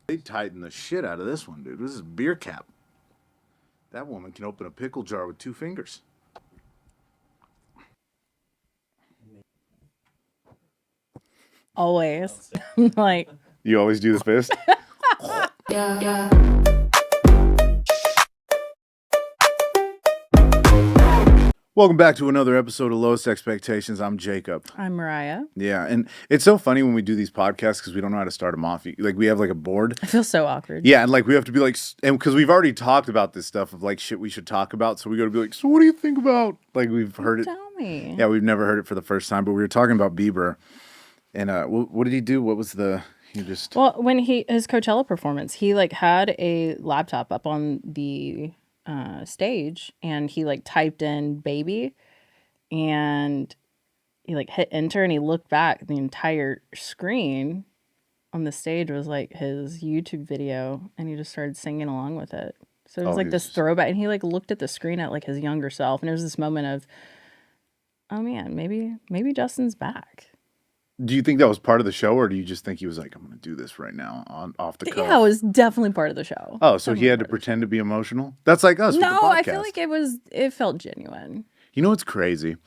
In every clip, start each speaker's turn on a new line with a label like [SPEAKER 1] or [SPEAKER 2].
[SPEAKER 1] They tightened the shit out of this one, dude. This is a beer cap. That woman can open a pickle jar with 2 fingers.
[SPEAKER 2] Always. Like,
[SPEAKER 1] you always do the fist?
[SPEAKER 3] Yeah.
[SPEAKER 1] Welcome back to another episode of Lowest Expectations. I'm Jacob.
[SPEAKER 2] I'm Mariah.
[SPEAKER 1] Yeah, and it's so funny when we do these podcasts because we don't know how to start them off. Like, we have like a board.
[SPEAKER 2] I feel so awkward.
[SPEAKER 1] Yeah, and like we have to be like, and because we've already talked about this stuff of like shit we should talk about, so we got to be like, so what do you think about? Like we've heard it.
[SPEAKER 2] Tell me.
[SPEAKER 1] Yeah, we've never heard it for the first time, but we were talking about Bieber, and what did he do? What was the he just?
[SPEAKER 2] Well, when his Coachella performance, he like had a laptop up on the stage, and he like typed in "baby," and he like hit enter, and he looked back. The entire screen on the stage was like his YouTube video, and he just started singing along with it. So it was like this throwback, and he like looked at the screen at like his younger self, and there was this moment of, oh man, maybe Justin's back.
[SPEAKER 1] Do you think that was part of the show, or do you just think he was like, I'm going to do this right now off the cuff?
[SPEAKER 2] Yeah, it was definitely part of the show.
[SPEAKER 1] Oh, so he had to pretend to be emotional? That's like us with the podcast.
[SPEAKER 2] No, I feel like it felt genuine.
[SPEAKER 1] You know what's crazy?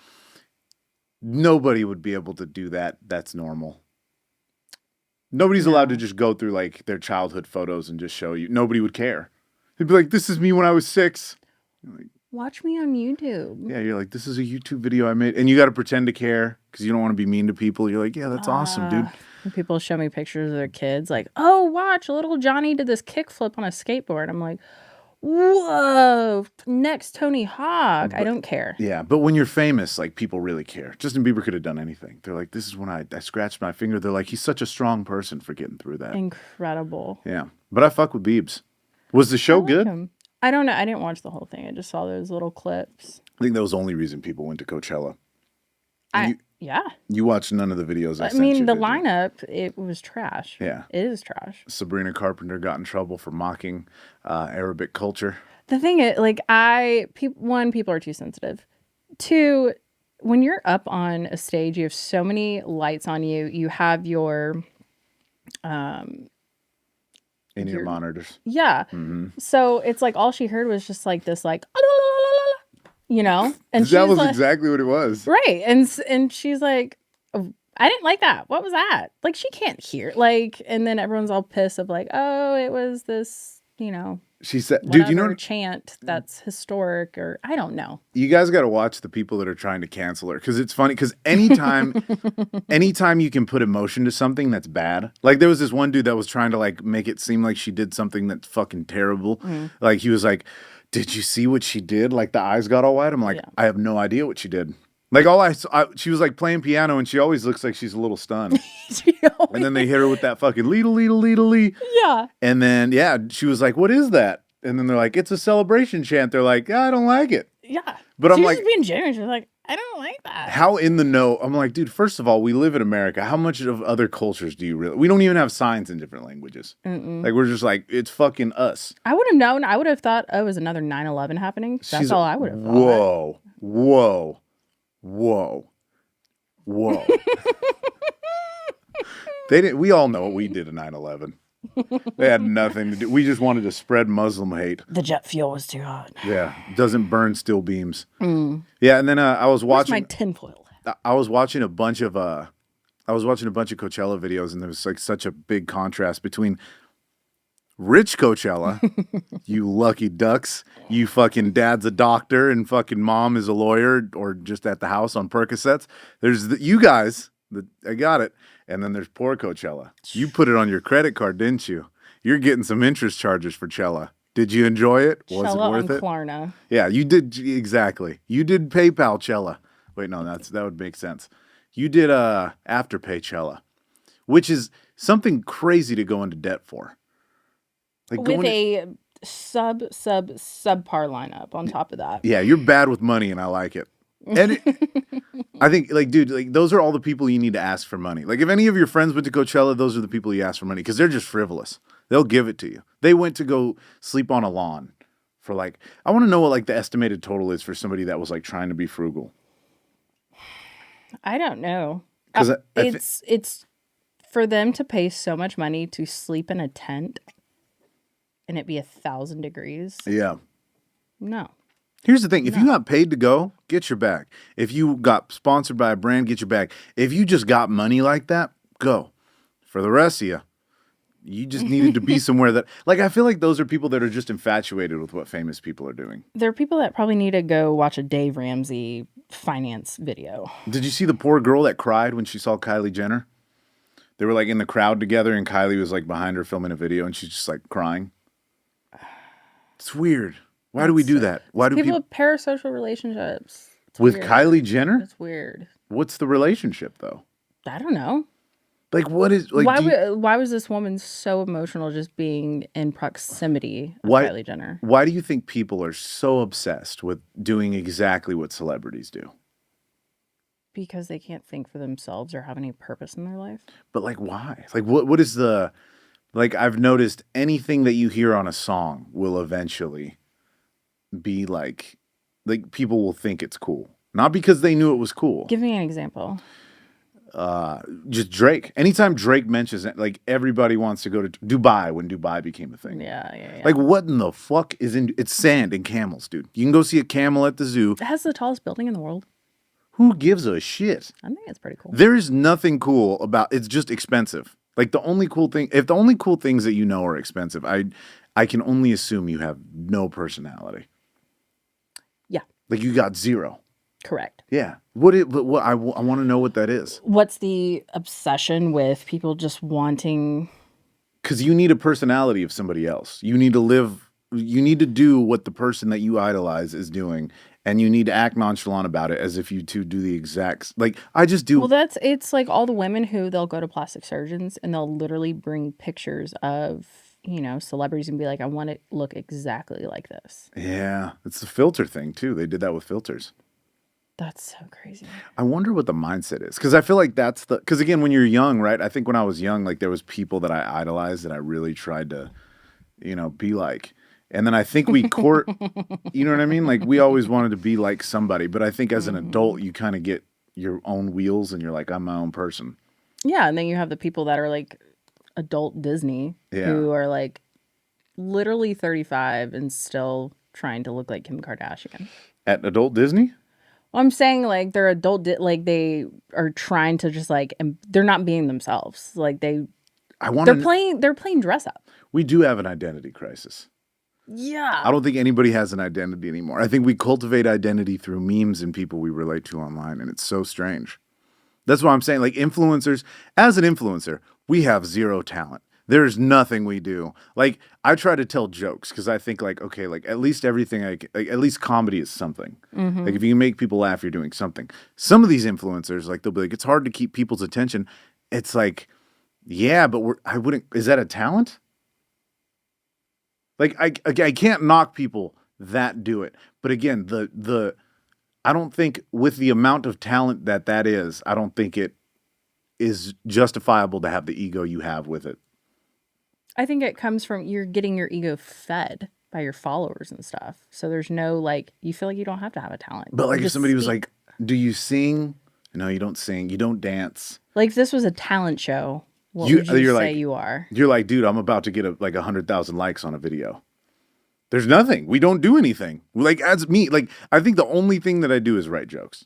[SPEAKER 1] Nobody would be able to do that. That's normal. Nobody's allowed to just go through like their childhood photos and just show you. Nobody would care. They'd be like, this is me when I was 6. Like,
[SPEAKER 2] watch me on YouTube.
[SPEAKER 1] Yeah, you're like, this is a YouTube video I made. And you got to pretend to care because you don't want to be mean to people. You're like, yeah, that's awesome, dude.
[SPEAKER 2] People show me pictures of their kids like, oh, watch, little Johnny did this kickflip on a skateboard. I'm like, whoa, next Tony Hawk. I don't care.
[SPEAKER 1] Yeah, but when you're famous, like, people really care. Justin Bieber could have done anything. They're like, this is when I scratched my finger. They're like, he's such a strong person for getting through that.
[SPEAKER 2] Incredible.
[SPEAKER 1] Yeah, but I fuck with Biebs. Was the show good?
[SPEAKER 2] Him. I don't know. I didn't watch the whole thing. I just saw those little clips.
[SPEAKER 1] I think that was the only reason people went to Coachella.
[SPEAKER 2] Yeah.
[SPEAKER 1] You watched none of the videos I sent you,
[SPEAKER 2] mean, the
[SPEAKER 1] did you?
[SPEAKER 2] lineup, it was trash.
[SPEAKER 1] Yeah.
[SPEAKER 2] It is trash.
[SPEAKER 1] Sabrina Carpenter got in trouble for mocking Arabic culture.
[SPEAKER 2] The thing is, like, one, people are too sensitive. 2, when you're up on a stage, you have so many lights on you. You have your
[SPEAKER 1] In-ear monitors.
[SPEAKER 2] Yeah.
[SPEAKER 1] Mm-hmm.
[SPEAKER 2] So it's like all she heard was just like this, like, you know? And
[SPEAKER 1] that was
[SPEAKER 2] like,
[SPEAKER 1] exactly what it was.
[SPEAKER 2] Right. And she's like, oh, I didn't like that. What was that? Like, she can't hear. Like, and then everyone's all pissed of like, oh, it was this, you know.
[SPEAKER 1] She said, dude, you know,
[SPEAKER 2] chant that's historic, or I don't know.
[SPEAKER 1] You guys got to watch the people that are trying to cancel her, because it's funny. Because anytime you can put emotion to something that's bad, like there was this one dude that was trying to like make it seem like she did something that's fucking terrible. Mm. Like he was like, "Did you see what she did?" Like the eyes got all wide. I'm like, yeah. I have no idea what she did. Like she was like playing piano, and she always looks like she's a little stunned. And then they hit her with that fucking leedle, leedle, leedle, lee.
[SPEAKER 2] Yeah.
[SPEAKER 1] And then she was like, "What is that?" And then they're like, "It's a celebration chant." They're like, I don't like it.
[SPEAKER 2] Yeah.
[SPEAKER 1] But I'm like,
[SPEAKER 2] just being genuine. She's like, I don't like that.
[SPEAKER 1] How in the know? I'm like, dude, first of all, we live in America. How much of other cultures do you really? We don't even have signs in different languages. Mm-mm. Like, we're just like, it's fucking us.
[SPEAKER 2] I would have known. I would have thought, oh, it was another 9/11 happening. That's all I would have
[SPEAKER 1] Whoa.
[SPEAKER 2] thought.
[SPEAKER 1] They didn't. We all know what we did in 9/11. They had nothing to do. We just wanted to spread Muslim hate.
[SPEAKER 2] The jet fuel was too hot.
[SPEAKER 1] Yeah, doesn't burn steel beams. Mm. Yeah, and then I was watching.
[SPEAKER 2] Where's my tinfoil?
[SPEAKER 1] I was watching a bunch of Coachella videos, and there was like such a big contrast between rich Coachella, you lucky ducks, you fucking dad's a doctor and fucking mom is a lawyer or just at the house on Percocets. There's you guys. I got it. And then there's poor Coachella. You put it on your credit card, didn't you? You're getting some interest charges for Chella. Did you enjoy it? Was it worth it?
[SPEAKER 2] Klarna.
[SPEAKER 1] Yeah, you did exactly. You did PayPal Chella. Wait, no, that would make sense. You did Afterpay Chella, which is something crazy to go into debt for.
[SPEAKER 2] Like with a subpar lineup on top of that.
[SPEAKER 1] Yeah, you're bad with money, and I like it. And I think, like, dude, like those are all the people you need to ask for money. Like, if any of your friends went to Coachella, those are the people you ask for money because they're just frivolous. They'll give it to you. They went to go sleep on a lawn for like. I want to know what like the estimated total is for somebody that was like trying to be frugal.
[SPEAKER 2] I don't know.
[SPEAKER 1] Because
[SPEAKER 2] it's For them to pay so much money to sleep in a tent and it be 1,000 degrees.
[SPEAKER 1] Yeah.
[SPEAKER 2] No.
[SPEAKER 1] Here's the thing. If you got paid to go, get your bag. If you got sponsored by a brand, get your bag. If you just got money like that, go. For the rest of you, you just needed to be somewhere that, like, I feel like those are people that are just infatuated with what famous people are doing.
[SPEAKER 2] There are people that probably need to go watch a Dave Ramsey finance video.
[SPEAKER 1] Did you see the poor girl that cried when she saw Kylie Jenner? They were like in the crowd together and Kylie was like behind her filming a video and she's just like crying. It's weird. Why do we do that? Why do
[SPEAKER 2] people
[SPEAKER 1] people
[SPEAKER 2] have parasocial relationships? It's
[SPEAKER 1] with
[SPEAKER 2] weird.
[SPEAKER 1] Kylie Jenner?
[SPEAKER 2] It's weird.
[SPEAKER 1] What's the relationship though?
[SPEAKER 2] I don't know.
[SPEAKER 1] Like what is like
[SPEAKER 2] Why was this woman so emotional just being in proximity of
[SPEAKER 1] Why-
[SPEAKER 2] Kylie Jenner?
[SPEAKER 1] Why do you think people are so obsessed with doing exactly what celebrities do?
[SPEAKER 2] Because they can't think for themselves or have any purpose in their life.
[SPEAKER 1] But like why? Like what is the like I've noticed anything that you hear on a song will eventually be like people will think it's cool. Not because they knew it was cool.
[SPEAKER 2] Give me an example.
[SPEAKER 1] Just Drake. Anytime Drake mentions it, like everybody wants to go to Dubai when Dubai became a thing.
[SPEAKER 2] Yeah.
[SPEAKER 1] Like what in the fuck is in it's sand and camels, dude. You can go see a camel at the zoo.
[SPEAKER 2] It has the tallest building in the world.
[SPEAKER 1] Who gives a shit?
[SPEAKER 2] I think it's pretty cool.
[SPEAKER 1] There is nothing cool about it's just expensive. Like the only cool thing if the only cool things that you know are expensive, I can only assume you have no personality.
[SPEAKER 2] Yeah.
[SPEAKER 1] Like you got zero.
[SPEAKER 2] Correct.
[SPEAKER 1] Yeah. What I want to know what that is.
[SPEAKER 2] What's the obsession with people just wanting?
[SPEAKER 1] Because you need a personality of somebody else. You need to do what the person that you idolize is doing. And you need to act nonchalant about it as if you two do the exact, like, I just do.
[SPEAKER 2] Well, it's like all the women who they'll go to plastic surgeons and they'll literally bring pictures of, celebrities and be like, I want it to look exactly like this.
[SPEAKER 1] Yeah. It's the filter thing, too. They did that with filters.
[SPEAKER 2] That's so crazy.
[SPEAKER 1] I wonder what the mindset is. Because I feel like because again, when you're young, right? I think when I was young, like there was people that I idolized that I really tried to, be like. And then I think we court, you know what I mean? Like we always wanted to be like somebody. But I think as an adult, you kind of get your own wheels and you're like, I'm my own person.
[SPEAKER 2] Yeah. And then you have the people that are like adult Disney who are like literally 35 and still trying to look like Kim Kardashian.
[SPEAKER 1] At adult Disney?
[SPEAKER 2] Well, I'm saying like they're adult, like they are trying to just like, they're not being themselves. Like they're playing dress up.
[SPEAKER 1] We do have an identity crisis.
[SPEAKER 2] Yeah.
[SPEAKER 1] I don't think anybody has an identity anymore. I think we cultivate identity through memes and people we relate to online, and it's so strange. That's what I'm saying. Like influencers, as an influencer, we have zero talent. There's nothing we do. Like I try to tell jokes because I think like, okay, like at least everything, at least comedy is something.
[SPEAKER 2] Mm-hmm.
[SPEAKER 1] Like if you can make people laugh, you're doing something. Some of these influencers, like they'll be like, it's hard to keep people's attention. It's like, yeah, but is that a talent? Like I can't knock people that do it, but again, I don't think with the amount of talent that is, I don't think it is justifiable to have the ego you have with it.
[SPEAKER 2] I think it comes from you're getting your ego fed by your followers and stuff. So there's no like you feel like you don't have to have a talent.
[SPEAKER 1] But like
[SPEAKER 2] You
[SPEAKER 1] if
[SPEAKER 2] just
[SPEAKER 1] somebody was
[SPEAKER 2] speak.
[SPEAKER 1] like, "Do you sing?" No, you don't sing. You don't dance.
[SPEAKER 2] Like if this was a talent show, what
[SPEAKER 1] You-
[SPEAKER 2] would you
[SPEAKER 1] you're
[SPEAKER 2] say
[SPEAKER 1] like-
[SPEAKER 2] you are?
[SPEAKER 1] You're like, dude, I'm about to get like 100,000 likes on a video. There's nothing. We don't do anything. Like as me, like I think the only thing that I do is write jokes.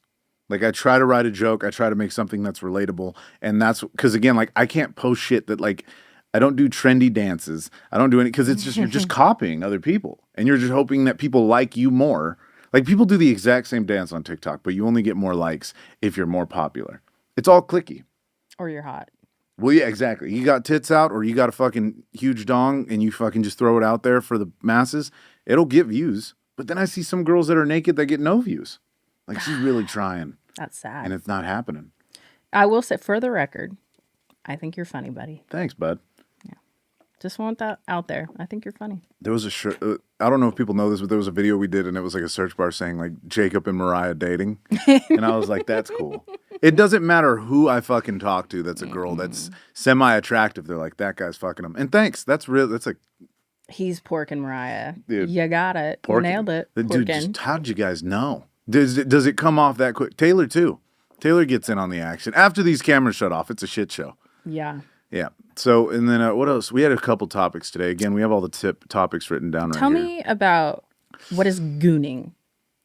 [SPEAKER 1] Like I try to write a joke. I try to make something that's relatable. And that's because again, like I can't post shit that like I don't do trendy dances. I don't do any because it's just you're just copying other people. And you're just hoping that people like you more. Like people do the exact same dance on TikTok, but you only get more likes if you're more popular. It's all clicky.
[SPEAKER 2] Or you're hot.
[SPEAKER 1] Well, yeah, exactly. You got tits out or you got a fucking huge dong and you fucking just throw it out there for the masses, it'll get views. But then I see some girls that are naked that get no views. Like she's really trying
[SPEAKER 2] That's sad.
[SPEAKER 1] and it's not happening.
[SPEAKER 2] I will say for the record, I think you're funny, buddy.
[SPEAKER 1] Thanks, bud.
[SPEAKER 2] Just want that out there. I think you're funny.
[SPEAKER 1] There was a shirt. I don't know if people know this, but there was a video we did and it was like a search bar saying like Jacob and Mariah dating. And I was like, that's cool. It doesn't matter who I fucking talk to that's a girl that's semi-attractive. They're like, that guy's fucking them. And thanks. That's real. That's like,
[SPEAKER 2] He's porking Mariah.
[SPEAKER 1] Dude,
[SPEAKER 2] You got it. You
[SPEAKER 1] porking.
[SPEAKER 2] nailed it.
[SPEAKER 1] Dude,
[SPEAKER 2] Porking.
[SPEAKER 1] how did you guys know? Does it come off that quick? Taylor too. Taylor gets in on the action. After these cameras shut off, it's a shit show.
[SPEAKER 2] Yeah.
[SPEAKER 1] Yeah. So, and then what else? We had a couple topics today. Again, we have all the topics written down right
[SPEAKER 2] Tell
[SPEAKER 1] here.
[SPEAKER 2] me about what is gooning.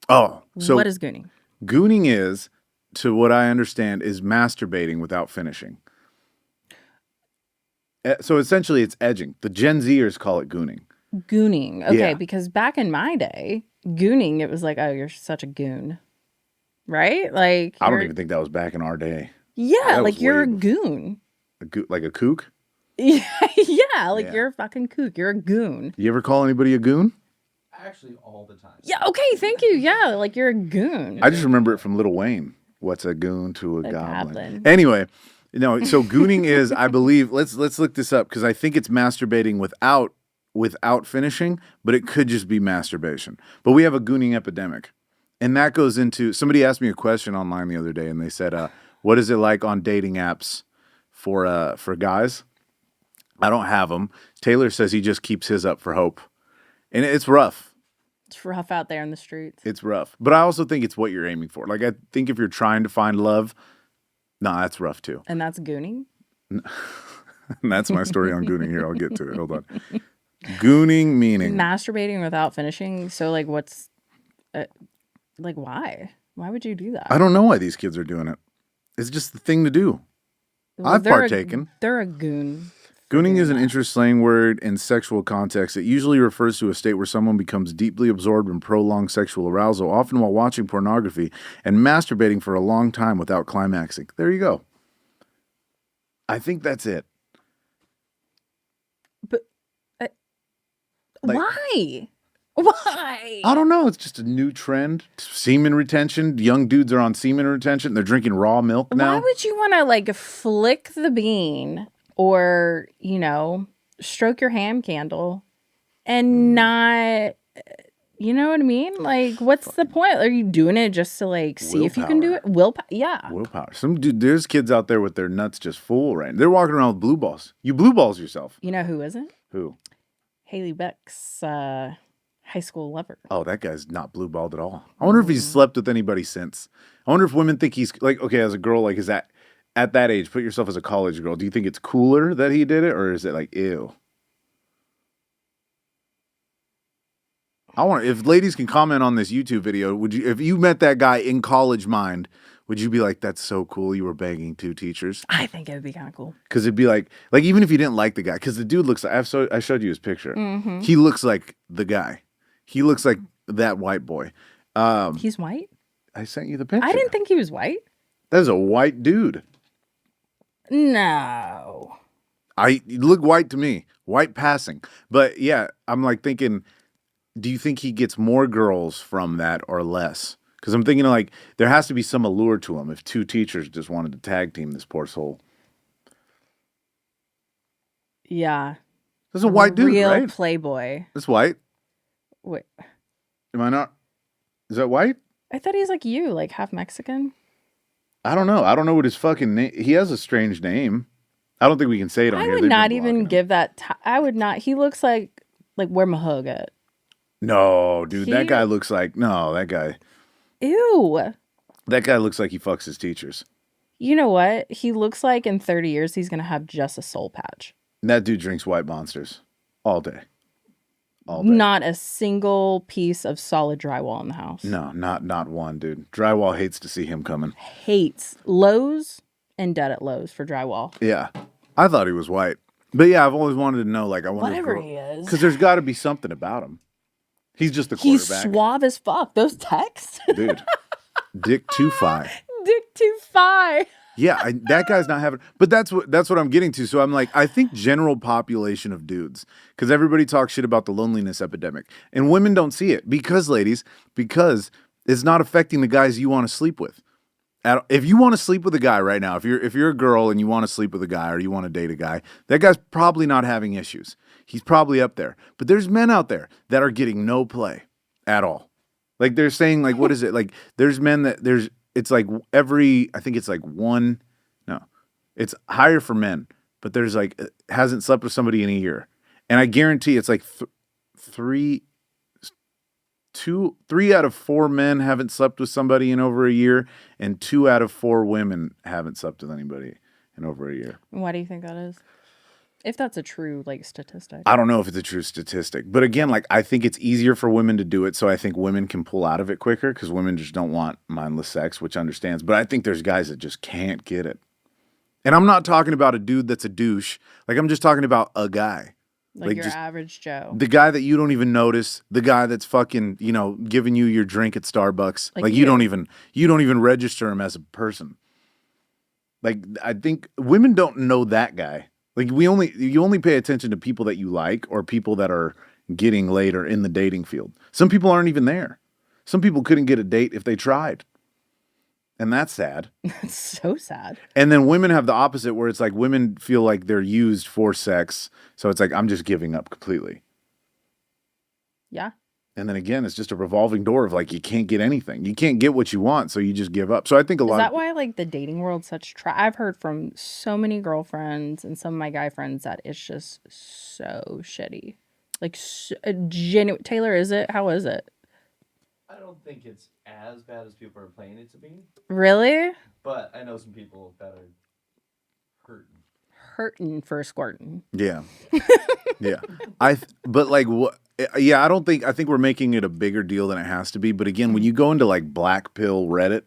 [SPEAKER 1] Oh, so
[SPEAKER 2] what is gooning?
[SPEAKER 1] Gooning is, to what I understand, is masturbating without finishing. So essentially, it's edging. The Gen Zers call it gooning.
[SPEAKER 2] Gooning. Okay,
[SPEAKER 1] Yeah.
[SPEAKER 2] because back in my day, gooning, it was like, oh, you're such a goon. Right? Like
[SPEAKER 1] I don't even think that was back in our day.
[SPEAKER 2] Yeah,
[SPEAKER 1] That
[SPEAKER 2] like
[SPEAKER 1] was
[SPEAKER 2] you're
[SPEAKER 1] way
[SPEAKER 2] a goon.
[SPEAKER 1] Like a kook?
[SPEAKER 2] Yeah, like
[SPEAKER 1] Yeah.
[SPEAKER 2] you're a fucking kook. You're a goon.
[SPEAKER 1] You ever call anybody a goon?
[SPEAKER 4] Actually, all the time.
[SPEAKER 2] Yeah, okay, thank you. Yeah, like you're a goon.
[SPEAKER 1] I just remember it from Lil Wayne. What's a goon to a
[SPEAKER 2] A
[SPEAKER 1] goblin?
[SPEAKER 2] goblin.
[SPEAKER 1] Anyway, no. So gooning is, I believe. Let's look this up because I think it's masturbating without finishing, but it could just be masturbation. But we have a gooning epidemic, and that goes into. Somebody asked me a question online the other day, and they said, "What is it like on dating apps for guys?" I don't have them. Taylor says he just keeps his up for hope, and it's rough.
[SPEAKER 2] It's rough out there in the streets.
[SPEAKER 1] It's rough. But I also think it's what you're aiming for. Like, I think if you're trying to find love, that's rough too.
[SPEAKER 2] And that's gooning?
[SPEAKER 1] And that's my story on gooning. Here, I'll get to it. Hold on. Gooning meaning.
[SPEAKER 2] Masturbating without finishing. So, like, what's, like, why? Why would you do that?
[SPEAKER 1] I don't know why these kids are doing it. It's just the thing to do. I've
[SPEAKER 2] they're
[SPEAKER 1] partaken.
[SPEAKER 2] They're a goon.
[SPEAKER 1] Gooning is an interest slang word in sexual context. It usually refers to a state where someone becomes deeply absorbed in prolonged sexual arousal, often while watching pornography and masturbating for a long time without climaxing. There you go. I think that's it.
[SPEAKER 2] But
[SPEAKER 1] Like-
[SPEAKER 2] why? Why?
[SPEAKER 1] I don't know. It's just a new trend. Semen retention. Young dudes are on semen retention. They're drinking raw milk now.
[SPEAKER 2] Why would you want to, like, flick the bean or, stroke your ham candle and not, you know what I mean? Like, what's the point? Are you doing it just to, like, see if you can do it? Willpower. Yeah.
[SPEAKER 1] Willpower. There's kids out there with their nuts just full right now. They're walking around with blue balls. You blue balls yourself.
[SPEAKER 2] You know who isn't?
[SPEAKER 1] Who?
[SPEAKER 2] Haley Beck's high school lover.
[SPEAKER 1] Oh, that guy's not blue balled at all. I wonder if he's slept with anybody since. I wonder if women think he's like, okay, as a girl, like, is that at that age, put yourself as a college girl. Do you think it's cooler that he did it, or is it like, ew? If ladies can comment on this YouTube video, would you, if you met that guy in college mind, would you be like, that's so cool, you were banging two teachers?
[SPEAKER 2] I think it would be kind of cool.
[SPEAKER 1] Because it'd be like even if you didn't like the guy, because the dude looks like, I showed you his picture.
[SPEAKER 2] Mm-hmm.
[SPEAKER 1] He looks like the guy. He looks like that white boy.
[SPEAKER 2] He's white?
[SPEAKER 1] I sent you the picture.
[SPEAKER 2] I didn't think he was white.
[SPEAKER 1] That is a white dude.
[SPEAKER 2] No.
[SPEAKER 1] You look white to me. White passing. But yeah, I'm like thinking, do you think he gets more girls from that or less? Because I'm thinking like there has to be some allure to him if two teachers just wanted to tag team this poor soul.
[SPEAKER 2] Yeah.
[SPEAKER 1] That's a white dude,
[SPEAKER 2] Real
[SPEAKER 1] right?
[SPEAKER 2] playboy.
[SPEAKER 1] That's white.
[SPEAKER 2] Wait.
[SPEAKER 1] Am I not? Is that white?
[SPEAKER 2] I thought he's like you, like half Mexican.
[SPEAKER 1] I don't know. I don't know what his fucking name. He has a strange name. I don't think we can say it on
[SPEAKER 2] I
[SPEAKER 1] here.
[SPEAKER 2] would
[SPEAKER 1] They've
[SPEAKER 2] not
[SPEAKER 1] been
[SPEAKER 2] even
[SPEAKER 1] blocking him.
[SPEAKER 2] give that. I would not. He looks like where my hug at.
[SPEAKER 1] No, dude. That
[SPEAKER 2] He-
[SPEAKER 1] guy looks like that guy.
[SPEAKER 2] Ew.
[SPEAKER 1] That guy looks like he fucks his teachers.
[SPEAKER 2] You know what? He looks like in 30 years he's gonna have just a soul patch.
[SPEAKER 1] And that dude drinks White Monsters all day. All day.
[SPEAKER 2] Not a single piece of solid drywall in the house.
[SPEAKER 1] No, not one, dude. Drywall hates to see him coming.
[SPEAKER 2] Hates Lowe's and dead at Lowe's for drywall.
[SPEAKER 1] Yeah. I thought he was white. But yeah, I've always wanted to know, like, I wonder
[SPEAKER 2] Whatever he is.
[SPEAKER 1] because there's got to be something about him. He's just the
[SPEAKER 2] He's
[SPEAKER 1] quarterback.
[SPEAKER 2] suave as fuck. Those texts.
[SPEAKER 1] Dude. Dick too fi.
[SPEAKER 2] Dick too fi.
[SPEAKER 1] Yeah, that guy's not having. But that's what I'm getting to. So I'm like, I think general population of dudes, because everybody talks shit about the loneliness epidemic, and women don't see it because it's not affecting the guys you want to sleep with. If you want to sleep with a guy right now, if you're a girl and you want to sleep with a guy or you want to date a guy, that guy's probably not having issues. He's probably up there. But there's men out there that are getting no play at all. Like they're saying, like, what is it? Like there's men that it's like I think it's like one, no, it's higher for men, but there's like, hasn't slept with somebody in a year. And I guarantee it's like three out of 4 men haven't slept with somebody in over a year, and 2 out of 4 women haven't slept with anybody in over a year.
[SPEAKER 2] Why do you think that is? If that's a true like statistic.
[SPEAKER 1] I don't know if it's a true statistic, but again, like I think it's easier for women to do it, so I think women can pull out of it quicker because women just don't want mindless sex, which understands. But I think there's guys that just can't get it, and I'm not talking about a dude that's a douche. Like I'm just talking about a guy,
[SPEAKER 2] Like your
[SPEAKER 1] just
[SPEAKER 2] average Joe.
[SPEAKER 1] the guy that you don't even notice, the guy that's fucking giving you your drink at Starbucks. Like you don't even register him as a person. Like I think women don't know that guy. Like you only pay attention to people that you like or people that are getting laid or in the dating field. Some people aren't even there. Some people couldn't get a date if they tried. And that's sad.
[SPEAKER 2] That's so sad.
[SPEAKER 1] And then women have the opposite where it's like women feel like they're used for sex. So it's like, I'm just giving up completely.
[SPEAKER 2] Yeah.
[SPEAKER 1] And then again, it's just a revolving door of like, you can't get anything. You can't get what you want. So you just give up. So I think
[SPEAKER 2] Is that why like the dating world's such I've heard from so many girlfriends and some of my guy friends that it's just so shitty. Like genuine. Taylor, is it? How is it?
[SPEAKER 4] I don't think it's as bad as people are playing it to be,
[SPEAKER 2] Really?
[SPEAKER 4] but I know some people that are hurting.
[SPEAKER 2] Hurting for squirting.
[SPEAKER 1] Yeah. Yeah. But like what? Yeah, I think we're making it a bigger deal than it has to be. But again, when you go into like black pill Reddit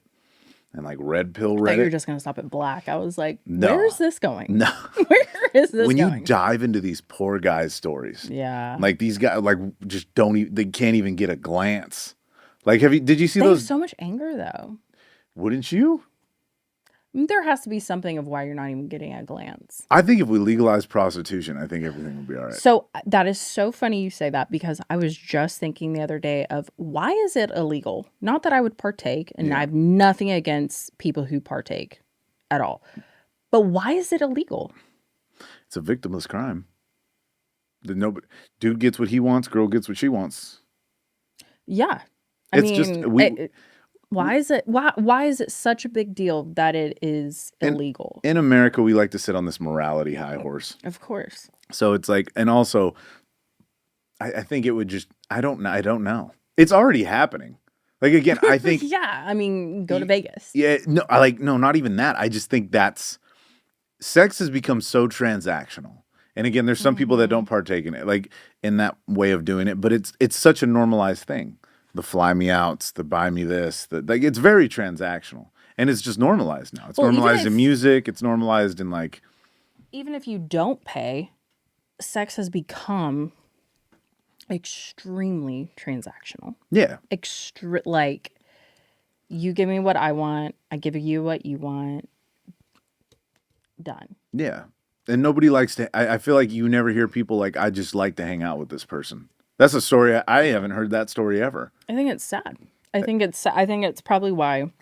[SPEAKER 1] and like red pill
[SPEAKER 2] I thought you were
[SPEAKER 1] Reddit,
[SPEAKER 2] just gonna stop at black. I was like,
[SPEAKER 1] No.
[SPEAKER 2] where is this going?
[SPEAKER 1] no.
[SPEAKER 2] Where is this
[SPEAKER 1] When
[SPEAKER 2] going?
[SPEAKER 1] you dive into these poor guys' stories,
[SPEAKER 2] Yeah.
[SPEAKER 1] like these guys, like just they can't even get a glance. Like, did you see
[SPEAKER 2] They have
[SPEAKER 1] those?
[SPEAKER 2] so much anger though.
[SPEAKER 1] Wouldn't you?
[SPEAKER 2] There has to be something of why you're not even getting a glance.
[SPEAKER 1] I think if we legalize prostitution, I think everything would be all right.
[SPEAKER 2] So that is so funny you say that because I was just thinking the other day of why is it illegal? Not that I would partake, and
[SPEAKER 1] Yeah.
[SPEAKER 2] I have nothing against people who partake at all. But why is it illegal?
[SPEAKER 1] It's a victimless crime. Dude gets what he wants, girl gets what she wants.
[SPEAKER 2] Yeah.
[SPEAKER 1] It's just
[SPEAKER 2] why is it such a big deal that it is illegal?
[SPEAKER 1] In America, we like to sit on this morality high horse.
[SPEAKER 2] Of course.
[SPEAKER 1] So it's like, and also, I think it would just, I don't know. It's already happening. Like again, I think.
[SPEAKER 2] Yeah, I mean, go to Vegas.
[SPEAKER 1] Yeah, no, no, not even that. I just think sex has become so transactional. And again, there's some people that don't partake in it, like in that way of doing it. But it's such a normalized thing. The fly me outs, the buy me this, like it's very transactional, and it's just normalized now. It's normalized in music. It's normalized in like.
[SPEAKER 2] Even if you don't pay, sex has become extremely transactional.
[SPEAKER 1] Yeah.
[SPEAKER 2] Like, you give me what I want, I give you what you want. Done.
[SPEAKER 1] Yeah. And nobody likes to. I feel like you never hear people like, I just like to hang out with this person. That's a story. I haven't heard that story ever.
[SPEAKER 2] I think it's sad. I think it's probably why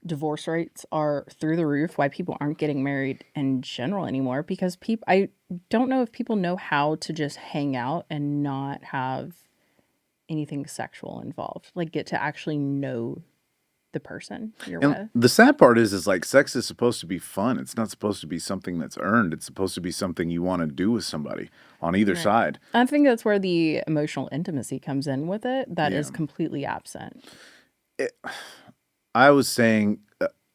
[SPEAKER 2] divorce rates are through the roof, why people aren't getting married in general anymore, because I don't know if people know how to just hang out and not have anything sexual involved. Like get to actually know the person you're with.
[SPEAKER 1] The sad part is like sex is supposed to be fun. It's not supposed to be something that's earned. It's supposed to be something you want to do with somebody on either side.
[SPEAKER 2] I think that's where the emotional intimacy comes in with it. That is completely absent.
[SPEAKER 1] I was saying,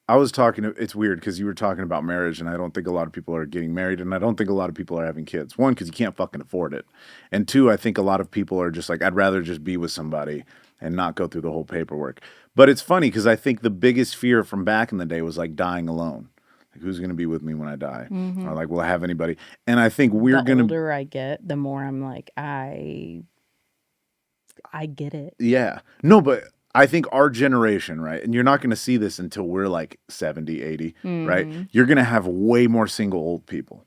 [SPEAKER 1] it's weird because you were talking about marriage, and I don't think a lot of people are getting married, and I don't think a lot of people are having kids. One, because you can't fucking afford it. And two, I think a lot of people are just like, I'd rather just be with somebody and not go through the whole paperwork. But it's funny because I think the biggest fear from back in the day was like dying alone. Like, who's going to be with me when I die? Or like, will I have anybody? And I think we're going to...
[SPEAKER 2] The older I get, the more I'm like, I get it.
[SPEAKER 1] Yeah. No, but I think our generation, right? And you're not going to see this until we're like 70, 80, right? You're going to have way more single old people.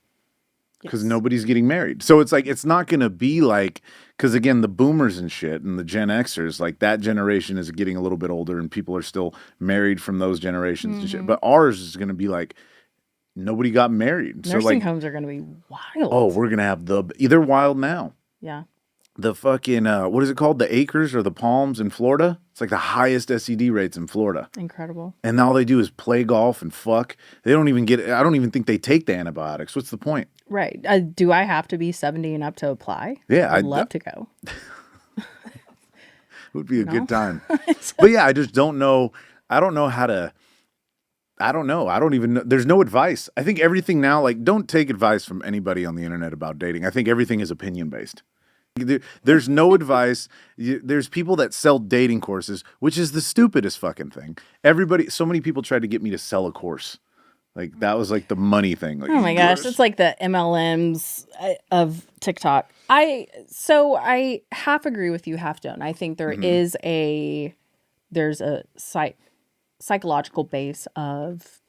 [SPEAKER 1] Because nobody's getting married. So it's like, it's not going to be like, because again, the boomers and shit and the Gen Xers, like that generation is getting a little bit older and people are still married from those generations and shit. But ours is going to be like, nobody got married.
[SPEAKER 2] Nursing homes are going to be wild.
[SPEAKER 1] Oh, we're going to have they're wild now.
[SPEAKER 2] Yeah.
[SPEAKER 1] The fucking, what is it called? The acres or the palms in Florida? It's like the highest SED rates in Florida.
[SPEAKER 2] Incredible.
[SPEAKER 1] And all they do is play golf and fuck. They don't even I don't even think they take the antibiotics. What's the point?
[SPEAKER 2] Right. Do I have to be 70 and up to apply?
[SPEAKER 1] Yeah.
[SPEAKER 2] I'd love to go.
[SPEAKER 1] It would be a good time. But yeah, I just don't know. I don't know how to I don't know. I don't even know. There's no advice. I think everything now, like, don't take advice from anybody on the internet about dating. I think everything is opinion based. There's no advice. There's people that sell dating courses, which is the stupidest fucking thing. So many people tried to get me to sell a course. Like, that was like the money thing. Like,
[SPEAKER 2] Oh my gosh, it's like the MLMs of TikTok. So I half agree with you, half don't. I think there's a psychological base of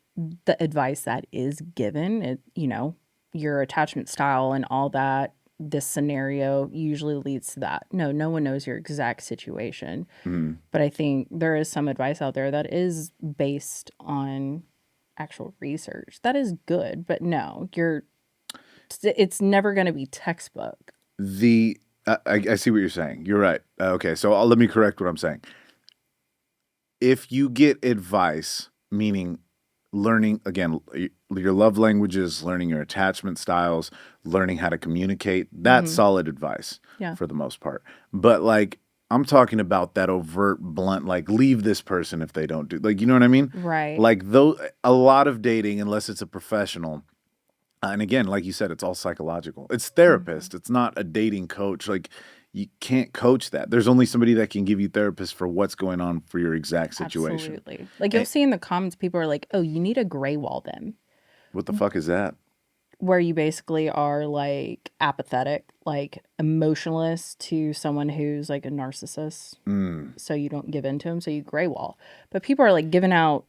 [SPEAKER 2] the advice that is given. Your attachment style and all that. This scenario usually leads to that. No one knows your exact situation, but I think there is some advice out there that is based on actual research. That is good, but no, it's never going to be textbook.
[SPEAKER 1] I see what you're saying. You're right. Okay, so let me correct what I'm saying. If you get advice, meaning learning, again, your love languages, learning your attachment styles, learning how to communicate, that's solid advice for the most part. But like, I'm talking about that overt, blunt, like, leave this person if they don't do, like, you know what I mean?
[SPEAKER 2] Right.
[SPEAKER 1] Like, a lot of dating, unless it's a professional, and again, like you said, it's all psychological. It's therapist. It's not a dating coach. Like, you can't coach that. There's only somebody that can give you therapists for what's going on for your exact situation.
[SPEAKER 2] Absolutely. Like, you'll see in the comments, people are like, oh, you need a gray wall then.
[SPEAKER 1] What the fuck is that?
[SPEAKER 2] Where you basically are like apathetic, like emotionless to someone who's like a narcissist. So you don't give in to them, so you gray wall. But people are like giving out,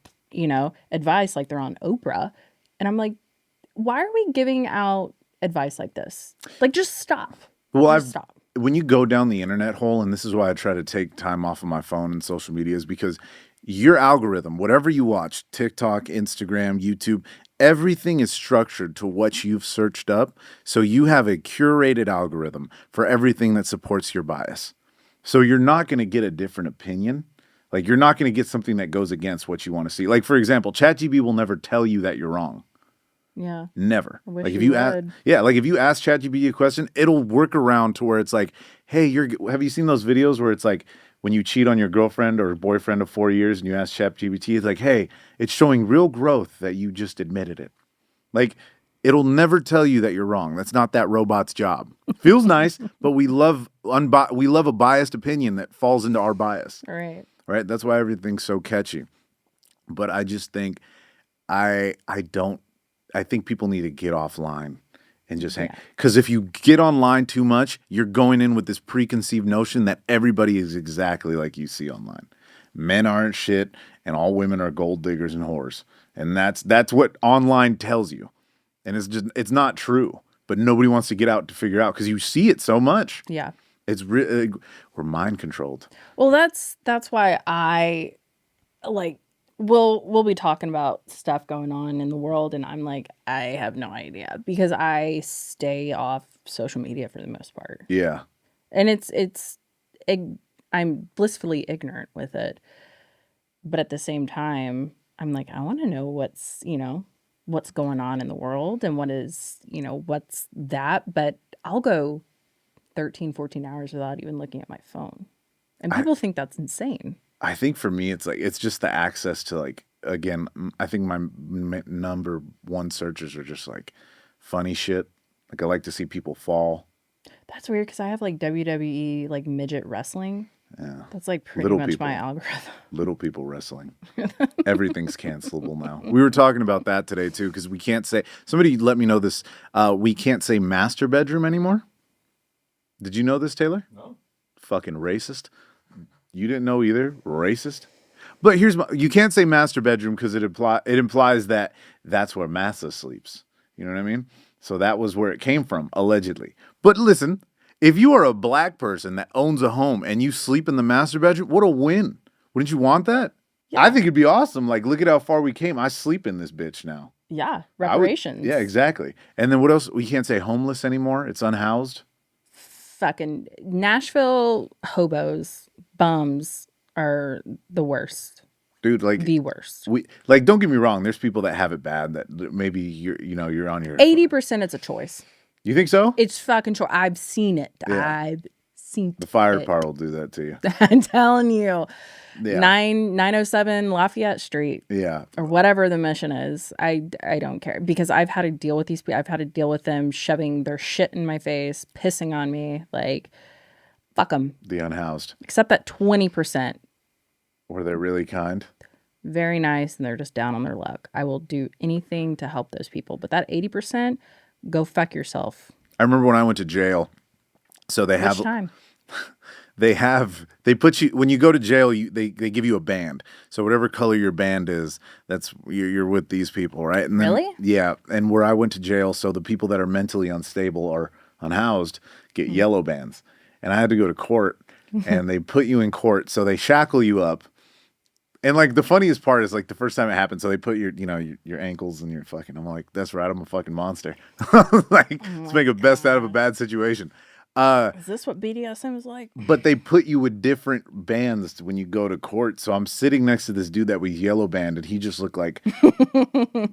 [SPEAKER 2] advice like they're on Oprah. And I'm like, why are we giving out advice like this? Like, just stop.
[SPEAKER 1] Well,
[SPEAKER 2] Stop.
[SPEAKER 1] When you go down the internet hole, and this is why I try to take time off of my phone and social media, is because your algorithm, whatever you watch, TikTok, Instagram, YouTube, everything is structured to what you've searched up. So you have a curated algorithm for everything that supports your bias. So you're not going to get a different opinion. Like, you're not going to get something that goes against what you want to see. Like, for example, ChatGPT will never tell you that you're wrong.
[SPEAKER 2] Yeah.
[SPEAKER 1] Never.
[SPEAKER 2] I wish
[SPEAKER 1] like, if
[SPEAKER 2] you
[SPEAKER 1] you ask,
[SPEAKER 2] would.
[SPEAKER 1] like, if you ask ChatGPT a question, it'll work around to where it's like, hey, have you seen those videos where it's like, when you cheat on your girlfriend or boyfriend of 4 years and you ask ChatGPT, it's like, hey, it's showing real growth that you just admitted it. Like, it'll never tell you that you're wrong. That's not that robot's job. Feels nice, but we love a biased opinion that falls into our bias.
[SPEAKER 2] Right.
[SPEAKER 1] Right? That's why everything's so catchy. But I just think I think people need to get offline and just hang. Because if you get online too much, you're going in with this preconceived notion that everybody is exactly like you see online. Men aren't shit, and all women are gold diggers and whores. And that's what online tells you. And it's not true. But nobody wants to get out to figure out because you see it so much.
[SPEAKER 2] Yeah.
[SPEAKER 1] It's we're mind controlled.
[SPEAKER 2] Well, that's why I like we'll be talking about stuff going on in the world, and I'm like, I have no idea because I stay off social media for the most part.
[SPEAKER 1] Yeah.
[SPEAKER 2] And I'm blissfully ignorant with it. But at the same time, I'm like, I want to know what's going on in the world and what's that. But I'll go 13, 14 hours without even looking at my phone. And people think that's insane.
[SPEAKER 1] I think for me, it's just the access to, like, again, I think my number one searches are just like funny shit. Like, I like to see people fall.
[SPEAKER 2] That's weird because I have like WWE, like midget wrestling.
[SPEAKER 1] Yeah.
[SPEAKER 2] That's like pretty
[SPEAKER 1] Little
[SPEAKER 2] much
[SPEAKER 1] people.
[SPEAKER 2] my algorithm.
[SPEAKER 1] Little people wrestling. Everything's cancelable now. We were talking about that today too, because we can't say, somebody let me know this, we can't say master bedroom anymore. Did you know this, Taylor?
[SPEAKER 4] No.
[SPEAKER 1] Fucking racist. You didn't know either? Racist. But you can't say master bedroom because it implies that that's where Massa sleeps. You know what I mean? So that was where it came from, allegedly. But listen, if you are a black person that owns a home and you sleep in the master bedroom, what a win. Wouldn't you want that?
[SPEAKER 2] Yeah.
[SPEAKER 1] I think it'd be awesome. Like, look at how far we came. I sleep in this bitch now.
[SPEAKER 2] Yeah, reparations.
[SPEAKER 1] Yeah, exactly. And then what else? We can't say homeless anymore. It's unhoused.
[SPEAKER 2] Fucking Nashville hobos, bums are the worst.
[SPEAKER 1] Dude, like
[SPEAKER 2] The worst.
[SPEAKER 1] don't get me wrong. There's people that have it bad that maybe you're on your
[SPEAKER 2] 80% it's a choice.
[SPEAKER 1] You think so?
[SPEAKER 2] It's fucking choice. I've seen it.
[SPEAKER 1] Yeah.
[SPEAKER 2] I've seen
[SPEAKER 1] The fire
[SPEAKER 2] it.
[SPEAKER 1] department will do that to you.
[SPEAKER 2] I'm telling you.
[SPEAKER 1] Yeah.
[SPEAKER 2] 907 Lafayette Street
[SPEAKER 1] Yeah.
[SPEAKER 2] or whatever the mission is. I don't care because I've had to deal with these people. I've had to deal with them shoving their shit in my face, pissing on me. Like, fuck them.
[SPEAKER 1] The unhoused.
[SPEAKER 2] Except that 20%.
[SPEAKER 1] Were they really kind?
[SPEAKER 2] Very nice, and they're just down on their luck. I will do anything to help those people. But that 80%, go fuck yourself.
[SPEAKER 1] I remember when I went to jail. So they
[SPEAKER 2] Which time?
[SPEAKER 1] They put you, when you go to jail, they give you a band. So whatever color your band is, that's, you're with these people, right? And then,
[SPEAKER 2] Really?
[SPEAKER 1] Yeah. And where I went to jail, so the people that are mentally unstable or unhoused get yellow bands. And I had to go to court, and they put you in court. So they shackle you up. And like the funniest part is like the first time it happened, so they put your ankles and your fucking, I'm like, that's right, I'm a fucking monster. Like, let's make a best out of a bad situation.
[SPEAKER 2] Is this what BDSM is like?
[SPEAKER 1] But they put you with different bands when you go to court. So I'm sitting next to this dude that was yellow band, and he just looked like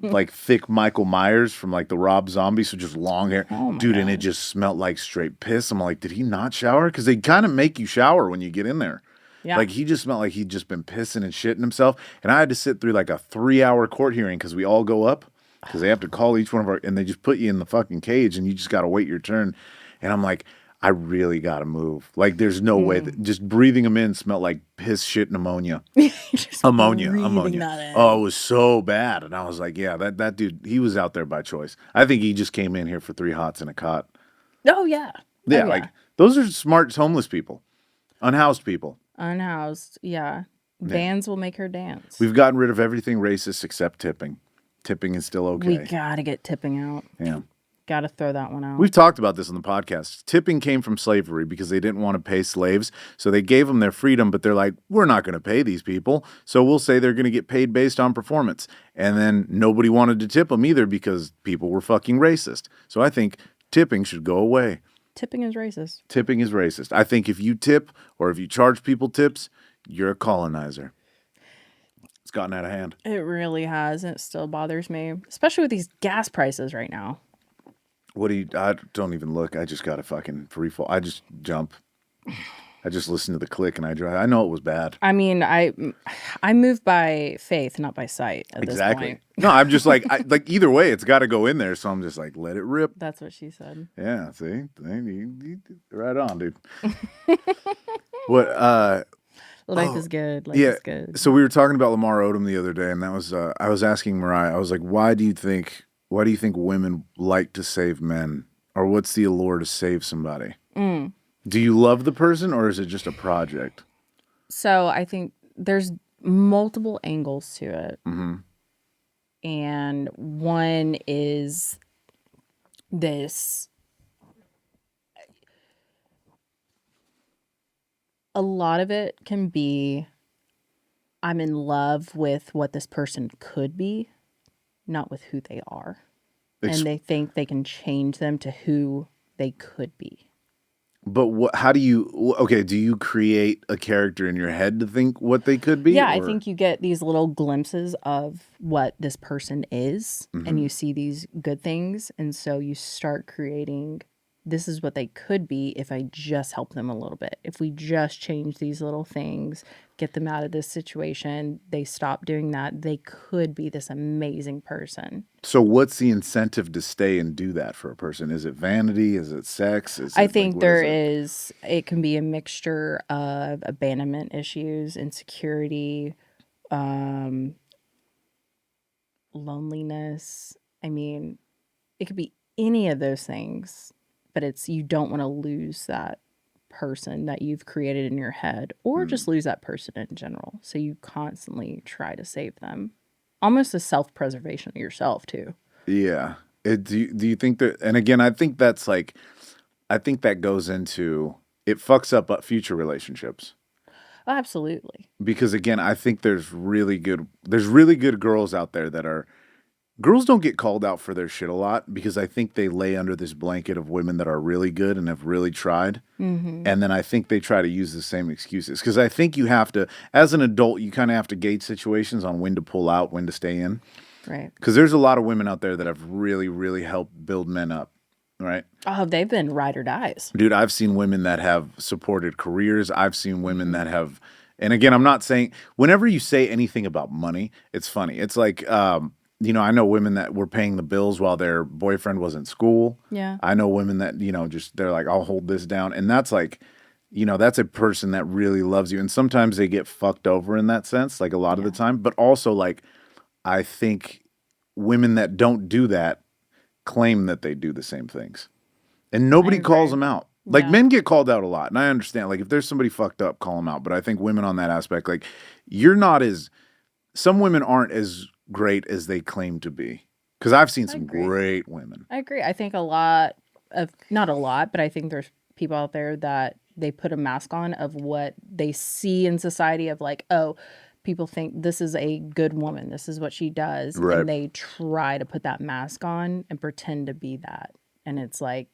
[SPEAKER 1] like thick Michael Myers from like the Rob Zombie, so just long hair.
[SPEAKER 2] Oh my
[SPEAKER 1] dude,
[SPEAKER 2] God.
[SPEAKER 1] and it just smelled like straight piss. I'm like, did he not shower? Because they kind of make you shower when you get in there.
[SPEAKER 2] Yeah.
[SPEAKER 1] Like, he just smelled like he'd just been pissing and shitting himself. And I had to sit through like a 3-hour court hearing because we all go up because they have to call each one of our, and they just put you in the fucking cage, and you just got to wait your turn. And I'm like, I really got to move. Like, there's no way that just breathing them in smelled like piss, shit, pneumonia.
[SPEAKER 2] Just
[SPEAKER 1] Ammonia.
[SPEAKER 2] breathing that in.
[SPEAKER 1] Oh, it was so bad. And I was like, yeah, that dude, he was out there by choice. I think he just came in here for 3 hots and a cot.
[SPEAKER 2] Oh, yeah.
[SPEAKER 1] Yeah,
[SPEAKER 2] Oh,
[SPEAKER 1] like, those are smart homeless people, unhoused people.
[SPEAKER 2] Unhoused. Yeah. Vans will make her dance.
[SPEAKER 1] We've gotten rid of everything racist except tipping. Tipping is still okay.
[SPEAKER 2] We gotta get tipping out.
[SPEAKER 1] Yeah.
[SPEAKER 2] Gotta throw that one out.
[SPEAKER 1] We've talked about this on the podcast. Tipping came from slavery because they didn't want to pay slaves. So they gave them their freedom, but they're like, we're not going to pay these people. So we'll say they're going to get paid based on performance. And then nobody wanted to tip them either because people were fucking racist. So I think tipping should go away.
[SPEAKER 2] Tipping is racist.
[SPEAKER 1] Tipping is racist. I think if you tip or if you charge people tips, you're a colonizer. It's gotten out of hand.
[SPEAKER 2] It really has, and it still bothers me, especially with these gas prices right now.
[SPEAKER 1] I don't even look. I just got a fucking free fall. I just jump. I just listen to the click and I drive. I know it was bad.
[SPEAKER 2] I mean, I move by faith, not by sight at this point.
[SPEAKER 1] No, I'm just like, either way, it's got to go in there. So I'm just like, let it rip.
[SPEAKER 2] That's what she said.
[SPEAKER 1] Yeah, see? Right on, dude. What,
[SPEAKER 2] Life is good. Life
[SPEAKER 1] yeah.
[SPEAKER 2] is good.
[SPEAKER 1] So we were talking about Lamar Odom the other day, and that was, I was asking Mariah, I was like, why do you think women like to save men? Or what's the allure to save somebody? Do you love the person, or is it just a project?
[SPEAKER 2] So I think there's multiple angles to it.
[SPEAKER 1] Mm-hmm.
[SPEAKER 2] And one is this. A lot of it can be, I'm in love with what this person could be, not with who they are. And they think they can change them to who they could be.
[SPEAKER 1] But how do you, do you create a character in your head to think what they could be?
[SPEAKER 2] Yeah, I think you get these little glimpses of what this person is, and you see these good things. And so you start creating, this is what they could be if I just help them a little bit. If we just change these little things, get them out of this situation, they stop doing that, they could be this amazing person.
[SPEAKER 1] So what's the incentive to stay and do that for a person? Is it vanity? Is it sex?
[SPEAKER 2] I think there is, it can be a mixture of abandonment issues, insecurity, loneliness. I mean, it could be any of those things, but it's, you don't want to lose that person that you've created in your head, or just lose that person in general. So you constantly try to save them. Almost a self-preservation of yourself too.
[SPEAKER 1] Yeah. Do you think that, and again, I think that's like, I think that goes into, it fucks up future relationships.
[SPEAKER 2] Oh, absolutely.
[SPEAKER 1] Because again, I think there's really good girls out there that are, girls don't get called out for their shit a lot because I think they lay under this blanket of women that are really good and have really tried. Mm-hmm. And then I think they try to use the same excuses. Because I think you have to, as an adult, you kind of have to gauge situations on when to pull out, when to stay in.
[SPEAKER 2] Right.
[SPEAKER 1] Because there's a lot of women out there that have really, really helped build men up. right?
[SPEAKER 2] Oh, they've been ride or dies.
[SPEAKER 1] Dude, I've seen women that have supported careers. I've seen women that have, and again, I'm not saying, whenever you say anything about money, it's funny. It's like, I know women that were paying the bills while their boyfriend was in school.
[SPEAKER 2] Yeah.
[SPEAKER 1] I know women that, just, they're like, I'll hold this down. And that's like, that's a person that really loves you. And sometimes they get fucked over in that sense, like a lot of the time. But also, like, I think women that don't do that claim that they do the same things. And nobody calls them out. Like, men get called out a lot. And I understand. Like, if there's somebody fucked up, call them out. But I think women on that aspect, like, some women aren't as great as they claim to be. Because I've seen some great women.
[SPEAKER 2] I agree. I think not a lot, but I think there's people out there that they put a mask on of what they see in society of like, oh, people think this is a good woman. This is what she does.
[SPEAKER 1] Right.
[SPEAKER 2] And they try to put that mask on and pretend to be that. And it's like,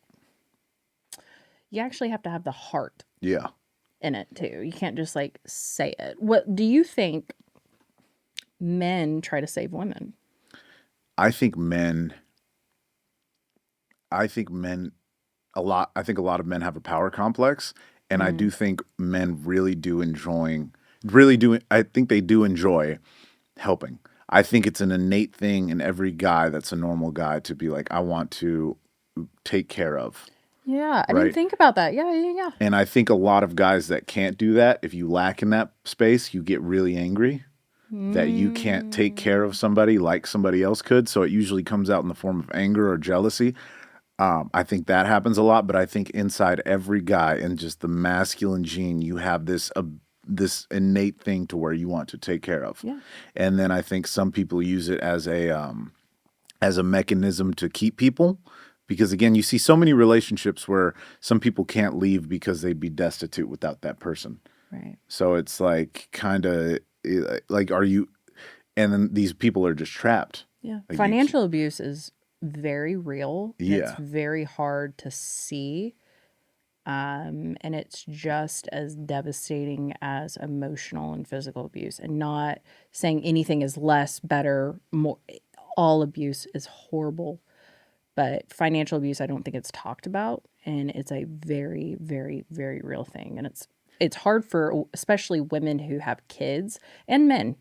[SPEAKER 2] you actually have to have the heart in it too. You can't just like say it. What do you think men try to save women?
[SPEAKER 1] I think a lot of men have a power complex, and I do think men I think they do enjoy helping. I think it's an innate thing in every guy that's a normal guy to be like, I want to take care of.
[SPEAKER 2] Yeah, I didn't think about that. Yeah.
[SPEAKER 1] And I think a lot of guys that can't do that, if you lack in that space, you get really angry that you can't take care of somebody like somebody else could. So it usually comes out in the form of anger or jealousy. I think that happens a lot, but I think inside every guy and just the masculine gene, you have this innate thing to where you want to take care of.
[SPEAKER 2] Yeah.
[SPEAKER 1] And then I think some people use it as a mechanism to keep people. Because again, you see so many relationships where some people can't leave because they'd be destitute without that person.
[SPEAKER 2] Right.
[SPEAKER 1] So it's like kind of like, and then these people are just trapped.
[SPEAKER 2] Yeah.
[SPEAKER 1] Like
[SPEAKER 2] Financial abuse is very real.
[SPEAKER 1] Yeah.
[SPEAKER 2] It's very hard to see. And it's just as devastating as emotional and physical abuse. And not saying anything is less, better, more. All abuse is horrible. But financial abuse, I don't think it's talked about, and it's a very, very, very real thing. And it's hard for especially women who have kids and men.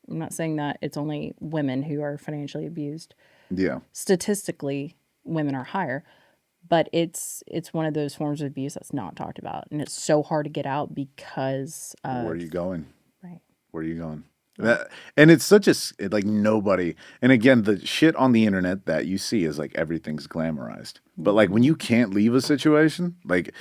[SPEAKER 2] I'm not saying that it's only women who are financially abused.
[SPEAKER 1] Yeah.
[SPEAKER 2] Statistically, women are higher, but it's one of those forms of abuse that's not talked about, and it's so hard to get out because of,
[SPEAKER 1] Where are you going?
[SPEAKER 2] Right.
[SPEAKER 1] Where are you going? And it's such like nobody. And again, the shit on the internet that you see is like everything's glamorized. But like when you can't leave a situation, like,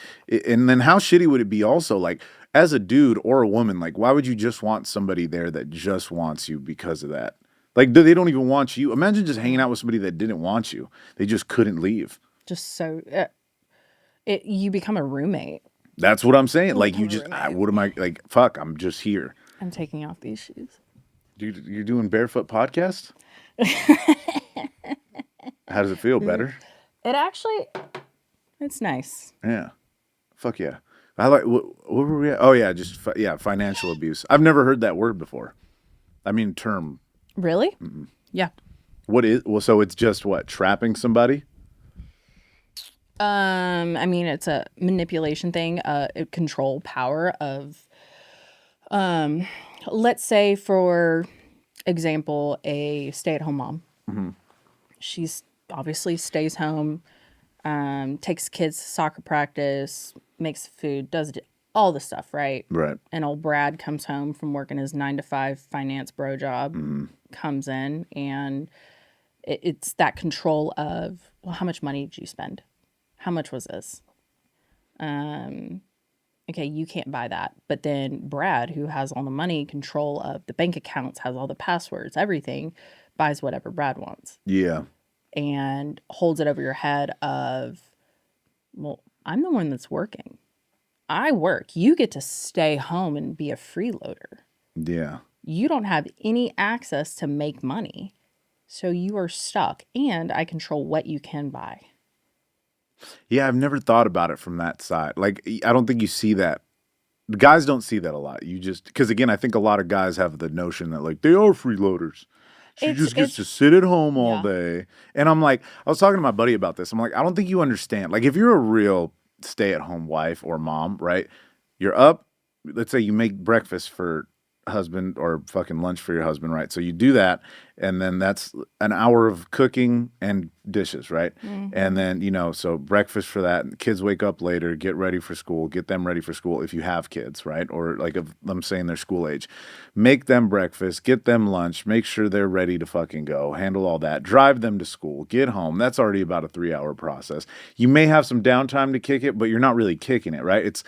[SPEAKER 1] and then how shitty would it be also? Like as a dude or a woman, like why would you just want somebody there that just wants you because of that? Like they don't even want you. Imagine just hanging out with somebody that didn't want you. They just couldn't leave.
[SPEAKER 2] Just so you become a roommate.
[SPEAKER 1] That's what I'm saying. Like you just, what am I like? Fuck, I'm just here.
[SPEAKER 2] I'm taking off these shoes.
[SPEAKER 1] Dude, you're doing barefoot podcast? How does it feel? Better?
[SPEAKER 2] It's nice.
[SPEAKER 1] Yeah. Fuck yeah. I like, what were we at? Oh yeah, just, financial abuse. I've never heard that word before. I mean, term.
[SPEAKER 2] Really? Yeah.
[SPEAKER 1] So it's just what? Trapping somebody?
[SPEAKER 2] I mean, it's a manipulation thing, control power of, let's say, for example, a stay-at-home mom.
[SPEAKER 1] Mm-hmm.
[SPEAKER 2] She's obviously stays home, takes kids to soccer practice, makes food, does all the stuff, right?
[SPEAKER 1] Right.
[SPEAKER 2] And old Brad comes home from working his 9-to-5 finance bro job, comes in, and it's that control of, well, how much money did you spend? How much was this? Okay, you can't buy that. But then Brad, who has all the money, control of the bank accounts, has all the passwords, everything, buys whatever Brad wants.
[SPEAKER 1] Yeah.
[SPEAKER 2] And holds it over your head of, well, I'm the one that's working. I work. You get to stay home and be a freeloader.
[SPEAKER 1] Yeah.
[SPEAKER 2] You don't have any access to make money. So you are stuck. And I control what you can buy.
[SPEAKER 1] Yeah, I've never thought about it from that side. Like, I don't think you see that. Guys don't see that a lot. You just, because again, I think a lot of guys have the notion that like they are freeloaders. She just gets to sit at home all
[SPEAKER 2] Yeah.
[SPEAKER 1] day. And I'm like, I was talking to my buddy about this. I'm like, I don't think you understand. Like, if you're a real stay-at-home wife or mom, right? You're up. Let's say you make breakfast for husband or fucking lunch for your husband, right? So you do that, and then that's an hour of cooking and dishes, right? And then, so breakfast for that. And kids wake up later, get ready for school, get them ready for school if you have kids, right? Or like if I'm saying they're school age. Make them breakfast, get them lunch, make sure they're ready to fucking go, handle all that, drive them to school, get home. That's already about a 3-hour process. You may have some downtime to kick it, but you're not really kicking it, right? It's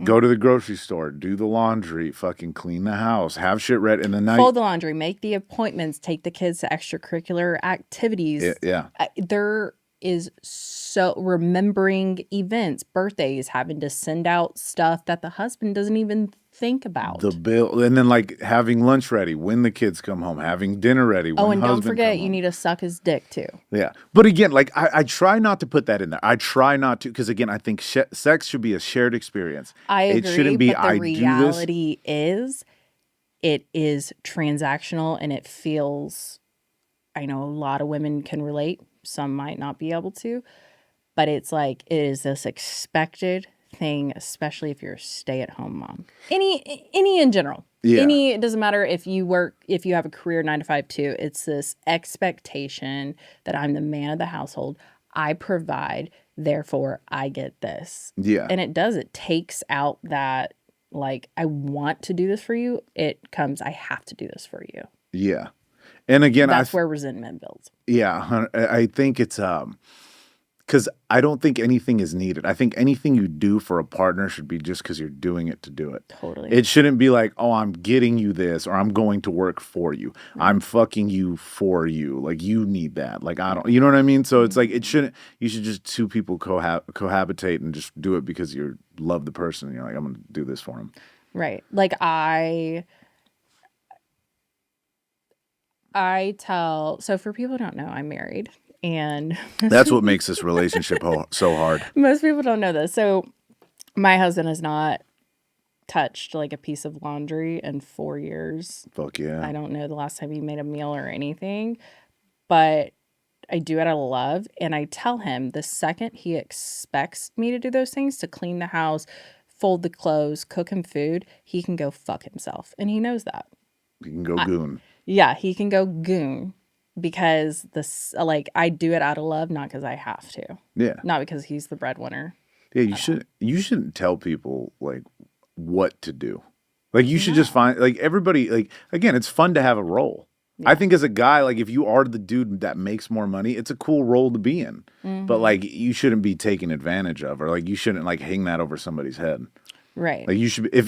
[SPEAKER 1] go to the grocery store, do the laundry, fucking clean the house, have shit ready, and the night.
[SPEAKER 2] Fold the laundry, make the appointments, take the kids to extracurricular activities.
[SPEAKER 1] Yeah.
[SPEAKER 2] There is so remembering events, birthdays, having to send out stuff that the husband doesn't even think about.
[SPEAKER 1] The bill, and then like having lunch ready when the kids come home, having dinner ready when
[SPEAKER 2] and don't
[SPEAKER 1] husband
[SPEAKER 2] forget,
[SPEAKER 1] come
[SPEAKER 2] you
[SPEAKER 1] home.
[SPEAKER 2] need to suck his dick too.
[SPEAKER 1] Yeah. But again, like I try not to put that in there. I try not to, because again, I think sex should be a shared experience.
[SPEAKER 2] I agree,
[SPEAKER 1] It shouldn't be,
[SPEAKER 2] but the
[SPEAKER 1] I do this.
[SPEAKER 2] reality is it is transactional and it feels, I know a lot of women can relate. Some might not be able to, but it's like it is this expected thing, especially if you're a stay-at-home mom. Any in general.
[SPEAKER 1] Yeah.
[SPEAKER 2] It doesn't matter if you work, if you have a career 9 to 5 too. It's this expectation that I'm the man of the household. I provide, therefore I get this.
[SPEAKER 1] Yeah.
[SPEAKER 2] And it does. It takes out that like I want to do this for you. It comes I have to do this for you.
[SPEAKER 1] Yeah. And again,
[SPEAKER 2] That's where resentment builds.
[SPEAKER 1] Yeah, I think it's because I don't think anything is needed. I think anything you do for a partner should be just because you're doing it to do it.
[SPEAKER 2] Totally.
[SPEAKER 1] It shouldn't be like, oh, I'm getting you this, or I'm going to work for you. I'm fucking you for you. Like, you need that. Like, I don't, you know what I mean? So it's like, it shouldn't, you should just two people cohabitate and just do it because you love the person. And you're like, I'm going to do this for him.
[SPEAKER 2] Right. Like I tell, so for people who don't know, I'm married, and
[SPEAKER 1] That's what makes this relationship so hard.
[SPEAKER 2] most people don't know this. So my husband has not touched like a piece of laundry in 4 years.
[SPEAKER 1] Fuck yeah.
[SPEAKER 2] I don't know the last time he made a meal or anything, but I do it out of love. And I tell him the second he expects me to do those things, to clean the house, fold the clothes, cook him food, he can go fuck himself. And he knows that.
[SPEAKER 1] You can go goon.
[SPEAKER 2] Yeah, he can go goon because this, like, I do it out of love, not because I have to.
[SPEAKER 1] Yeah.
[SPEAKER 2] Not because he's the breadwinner.
[SPEAKER 1] Yeah, you shouldn't tell people like what to do. Like, you should just find, like, everybody, like, again, it's fun to have a role. I think as a guy, like, if you are the dude that makes more money, it's a cool role to be in. But like, you shouldn't be taken advantage of, or like, you shouldn't like hang that over somebody's head.
[SPEAKER 2] Right.
[SPEAKER 1] Like, you should, if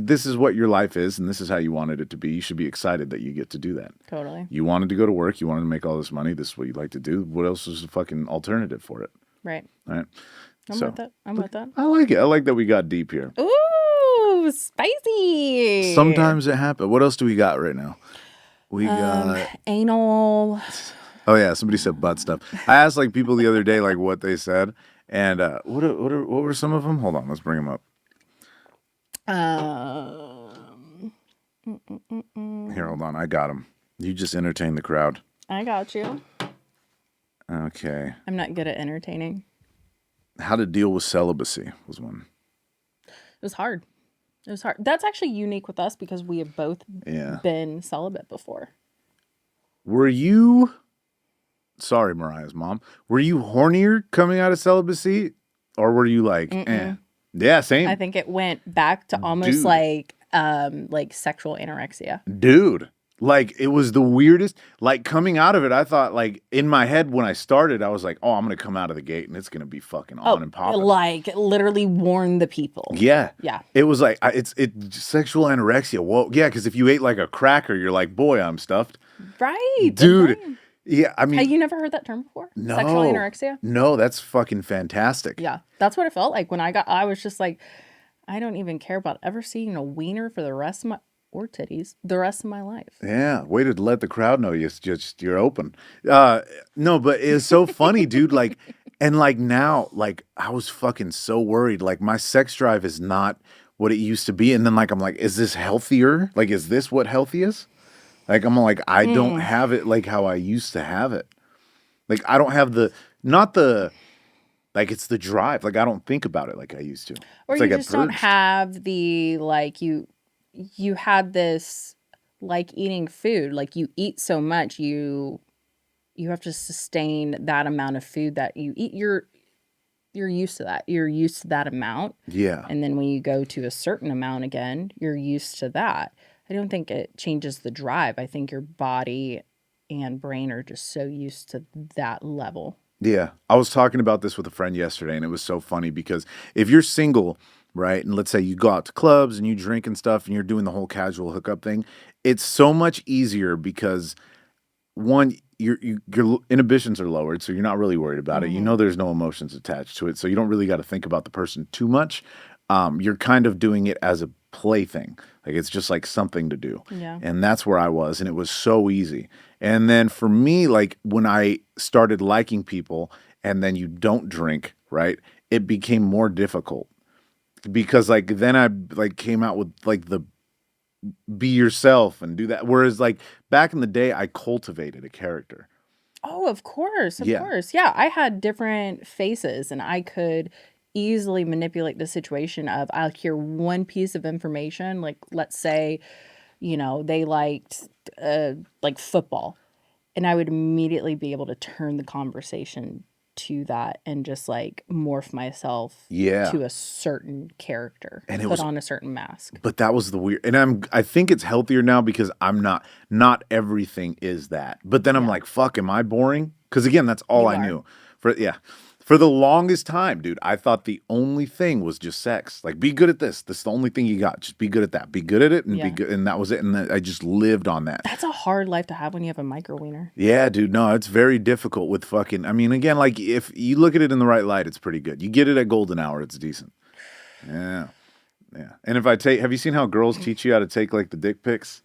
[SPEAKER 1] this is what your life is and this is how you wanted it to be, you should be excited that you get to do that.
[SPEAKER 2] Totally.
[SPEAKER 1] You wanted to go to work, you wanted to make all this money, this is what you like to do. What else is a fucking alternative for it?
[SPEAKER 2] Right.
[SPEAKER 1] All right.
[SPEAKER 2] I'm with that. I'm with that.
[SPEAKER 1] I like it. I like that we got deep here.
[SPEAKER 2] Ooh, spicy.
[SPEAKER 1] Sometimes it happens. What else do we got right now? We got
[SPEAKER 2] anal.
[SPEAKER 1] Oh yeah, somebody said butt stuff. I asked like people the other day like what they said, and what were some of them? Hold on, let's bring them up. Here, hold on, I got them. You just entertain the crowd.
[SPEAKER 2] I got you.
[SPEAKER 1] Okay.
[SPEAKER 2] I'm not good at entertaining.
[SPEAKER 1] How to deal with celibacy was one.
[SPEAKER 2] It was hard. It was hard. That's actually unique with us because we have both been celibate before.
[SPEAKER 1] Were you? Sorry, Mariah's mom. Were you hornier coming out of celibacy, or were you like, Yeah, same.
[SPEAKER 2] I think it went back to almost like sexual anorexia.
[SPEAKER 1] Dude, like, it was the weirdest. Like, coming out of it, I thought, like, in my head when I started, I was like, oh, I'm going to come out of the gate and it's going to be fucking on and popping.
[SPEAKER 2] Like, literally warn the people.
[SPEAKER 1] Yeah.
[SPEAKER 2] Yeah.
[SPEAKER 1] It was like, it's sexual anorexia. Whoa. Yeah, because if you ate like a cracker, you're like, boy, I'm stuffed.
[SPEAKER 2] Right.
[SPEAKER 1] Dude.
[SPEAKER 2] Right.
[SPEAKER 1] Yeah, I mean.
[SPEAKER 2] Have you never heard that term before?
[SPEAKER 1] No.
[SPEAKER 2] Sexual anorexia?
[SPEAKER 1] No, that's fucking fantastic.
[SPEAKER 2] Yeah. That's what it felt like when I was just like, I don't even care about ever seeing a wiener for the rest of or titties the rest of my life.
[SPEAKER 1] Yeah, way to let the crowd know you're open. No, but it's so funny, dude. Like, and like now, like, I was fucking so worried. Like, my sex drive is not what it used to be. And then like, I'm like, is this healthier? Like, is this what healthy is? Like I'm like I don't have it like how I used to have it. Like I don't have not the like it's the drive. Like I don't think about it like I used to.
[SPEAKER 2] Or
[SPEAKER 1] It's
[SPEAKER 2] you
[SPEAKER 1] like I
[SPEAKER 2] just don't
[SPEAKER 1] purged.
[SPEAKER 2] have the like you had this like eating food. Like you eat so much, you have to sustain that amount of food that you eat. You're used to that. You're used to that amount.
[SPEAKER 1] Yeah.
[SPEAKER 2] And then when you go to a certain amount again, you're used to that. I don't think it changes the drive. I think your body and brain are just so used to that level.
[SPEAKER 1] Yeah. I was talking about this with a friend yesterday, and it was so funny because if you're single, right, and let's say you go out to clubs and you drink and stuff and you're doing the whole casual hookup thing, it's so much easier because one, your inhibitions are lowered, so you're not really worried about it. You know there's no emotions attached to it, so you don't really got to think about the person too much. You're kind of doing it as a plaything. Like it's just like something to do.
[SPEAKER 2] Yeah.
[SPEAKER 1] And that's where I was, and it was so easy. And then for me, like when I started liking people and then you don't drink, right? It became more difficult because like then I like came out with like the be yourself and do that. Whereas like back in the day, I cultivated a character.
[SPEAKER 2] Oh, of course. Of
[SPEAKER 1] Yeah.
[SPEAKER 2] course. Yeah. I had different faces and I could easily manipulate the situation of I'll hear one piece of information, like let's say, they liked like football. And I would immediately be able to turn the conversation to that and just like morph myself
[SPEAKER 1] Yeah.
[SPEAKER 2] to a certain character,
[SPEAKER 1] And it
[SPEAKER 2] put
[SPEAKER 1] was
[SPEAKER 2] on a certain mask.
[SPEAKER 1] But that was the weird, and I think it's healthier now because I'm not everything is that. But then I'm like, fuck, am I boring? Because again, that's all
[SPEAKER 2] You
[SPEAKER 1] I
[SPEAKER 2] are.
[SPEAKER 1] knew. For the longest time, dude, I thought the only thing was just sex. Like, be good at this. This is the only thing you got. Just be good at that. Be good at it, and be
[SPEAKER 2] Yeah.
[SPEAKER 1] good, and that was it. And I just lived on that.
[SPEAKER 2] That's a hard life to have when you have a micro wiener.
[SPEAKER 1] Yeah, dude. No, it's very difficult with fucking. I mean, again, like if you look at it in the right light, it's pretty good. You get it at golden hour, it's decent. Yeah. Yeah. And if have you seen how girls teach you how to take like the dick pics?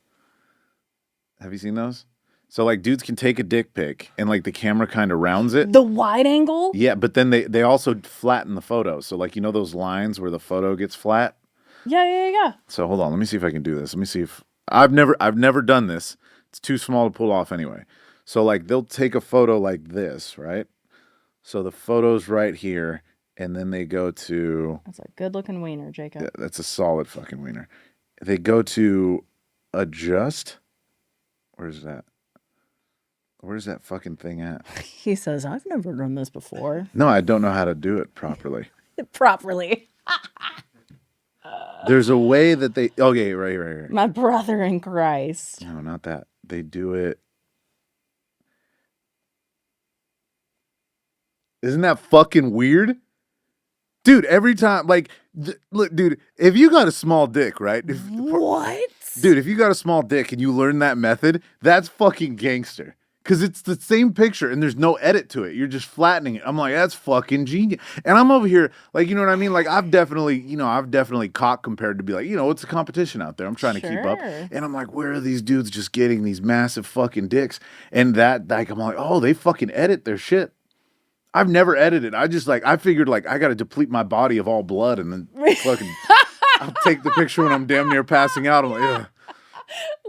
[SPEAKER 1] Have you seen those? So like dudes can take a dick pic and like the camera kind of rounds it.
[SPEAKER 2] The wide angle?
[SPEAKER 1] Yeah, but then they also flatten the photo. So like those lines where the photo gets flat?
[SPEAKER 2] Yeah.
[SPEAKER 1] So hold on, let me see if I can do this. Let me see if I've never done this. It's too small to pull off anyway. So like they'll take a photo like this, right? So the photo's right here. And then they go to...
[SPEAKER 2] That's a good-looking wiener, Jacob.
[SPEAKER 1] Yeah, that's a solid fucking wiener. They go to adjust. Where's that? Where's that fucking thing at?
[SPEAKER 2] He says, I've never done this before.
[SPEAKER 1] No, I don't know how to do it properly.
[SPEAKER 2] Properly.
[SPEAKER 1] There's a way that they... Okay, right.
[SPEAKER 2] My brother in Christ.
[SPEAKER 1] No, not that. They do it... Isn't that fucking weird? Dude, every time, like, look, dude, if you got a small dick, right?
[SPEAKER 2] What?
[SPEAKER 1] Dude, if you got a small dick and you learn that method, that's fucking gangster. Because it's the same picture and there's no edit to it. You're just flattening it. I'm like, that's fucking genius. And I'm over here, like, you know what I mean? Like, I've definitely cock compared to be like, it's a competition out there. I'm trying to keep up.
[SPEAKER 2] Sure.
[SPEAKER 1] And I'm like, where are these dudes just getting these massive fucking dicks? And that, like, I'm like, oh, they fucking edit their shit. I've never edited. I figured like I got to deplete my body of all blood and then fucking I'll take the picture when I'm damn near passing out. I'm like, ugh.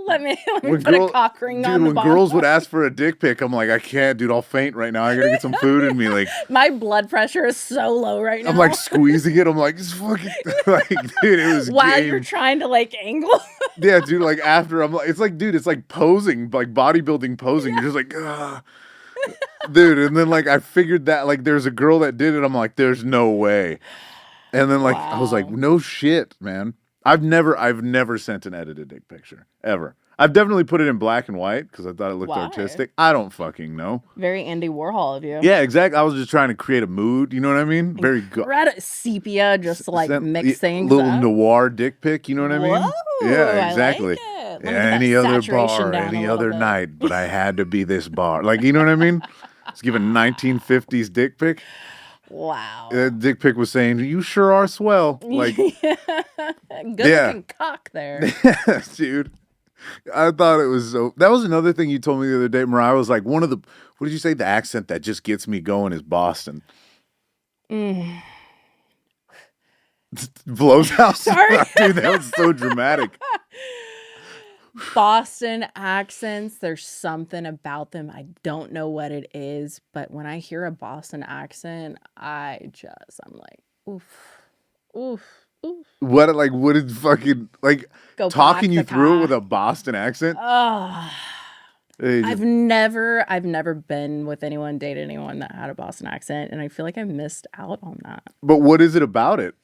[SPEAKER 2] Let me put a cock ring on the
[SPEAKER 1] when
[SPEAKER 2] bottom.
[SPEAKER 1] girls would ask for a dick pic, I'm like, I can't, dude. I'll faint right now. I gotta get some food in me. Like
[SPEAKER 2] my blood pressure is so low right now.
[SPEAKER 1] I'm like squeezing it. I'm like, it's fucking like, dude, it was
[SPEAKER 2] while
[SPEAKER 1] game.
[SPEAKER 2] you're trying to like angle.
[SPEAKER 1] Yeah, dude. Like after I'm like, it's like, dude, it's like posing, like bodybuilding posing. You're just like, ugh. Dude, and then like I figured that like there's a girl that did it. I'm like, there's no way. And then like I was like, no shit, man. I've never sent an edited dick picture ever. I've definitely put it in black and white because I thought it looked
[SPEAKER 2] Why?
[SPEAKER 1] artistic. I don't fucking know.
[SPEAKER 2] Very Andy Warhol of you.
[SPEAKER 1] Yeah, exactly. I was just trying to create a mood. You know what I mean? Very good.
[SPEAKER 2] Red sepia, just to like mix things
[SPEAKER 1] little
[SPEAKER 2] up.
[SPEAKER 1] noir dick pic. You know what I mean?
[SPEAKER 2] Whoa,
[SPEAKER 1] Yeah, exactly.
[SPEAKER 2] I like it. Let me
[SPEAKER 1] Yeah,
[SPEAKER 2] get
[SPEAKER 1] any
[SPEAKER 2] that
[SPEAKER 1] other
[SPEAKER 2] saturation
[SPEAKER 1] bar,
[SPEAKER 2] down a
[SPEAKER 1] any
[SPEAKER 2] little
[SPEAKER 1] other
[SPEAKER 2] bit.
[SPEAKER 1] night, but I had to be this bar. Like, you know what I mean? Let's give a 1950s dick pic.
[SPEAKER 2] Wow.
[SPEAKER 1] That dick pic was saying, "You sure are swell." Like,
[SPEAKER 2] Good
[SPEAKER 1] Yeah.
[SPEAKER 2] looking cock there.
[SPEAKER 1] dude. I thought it was so. That was another thing you told me the other day, Mariah. Was like one of the. What did you say? The accent that just gets me going is Boston. Blows house.
[SPEAKER 2] Sorry.
[SPEAKER 1] Dude, that was so dramatic.
[SPEAKER 2] Boston accents, there's something about them. I don't know what it is, but when I hear a Boston accent, I'm like, oof, oof, oof.
[SPEAKER 1] What did fucking like
[SPEAKER 2] Go
[SPEAKER 1] talking
[SPEAKER 2] park
[SPEAKER 1] you
[SPEAKER 2] the
[SPEAKER 1] through it
[SPEAKER 2] car.
[SPEAKER 1] with a Boston accent?
[SPEAKER 2] Oh,
[SPEAKER 1] Hey,
[SPEAKER 2] I've never been with anyone, dated anyone that had a Boston accent, and I feel like I missed out on that.
[SPEAKER 1] but what is it about it?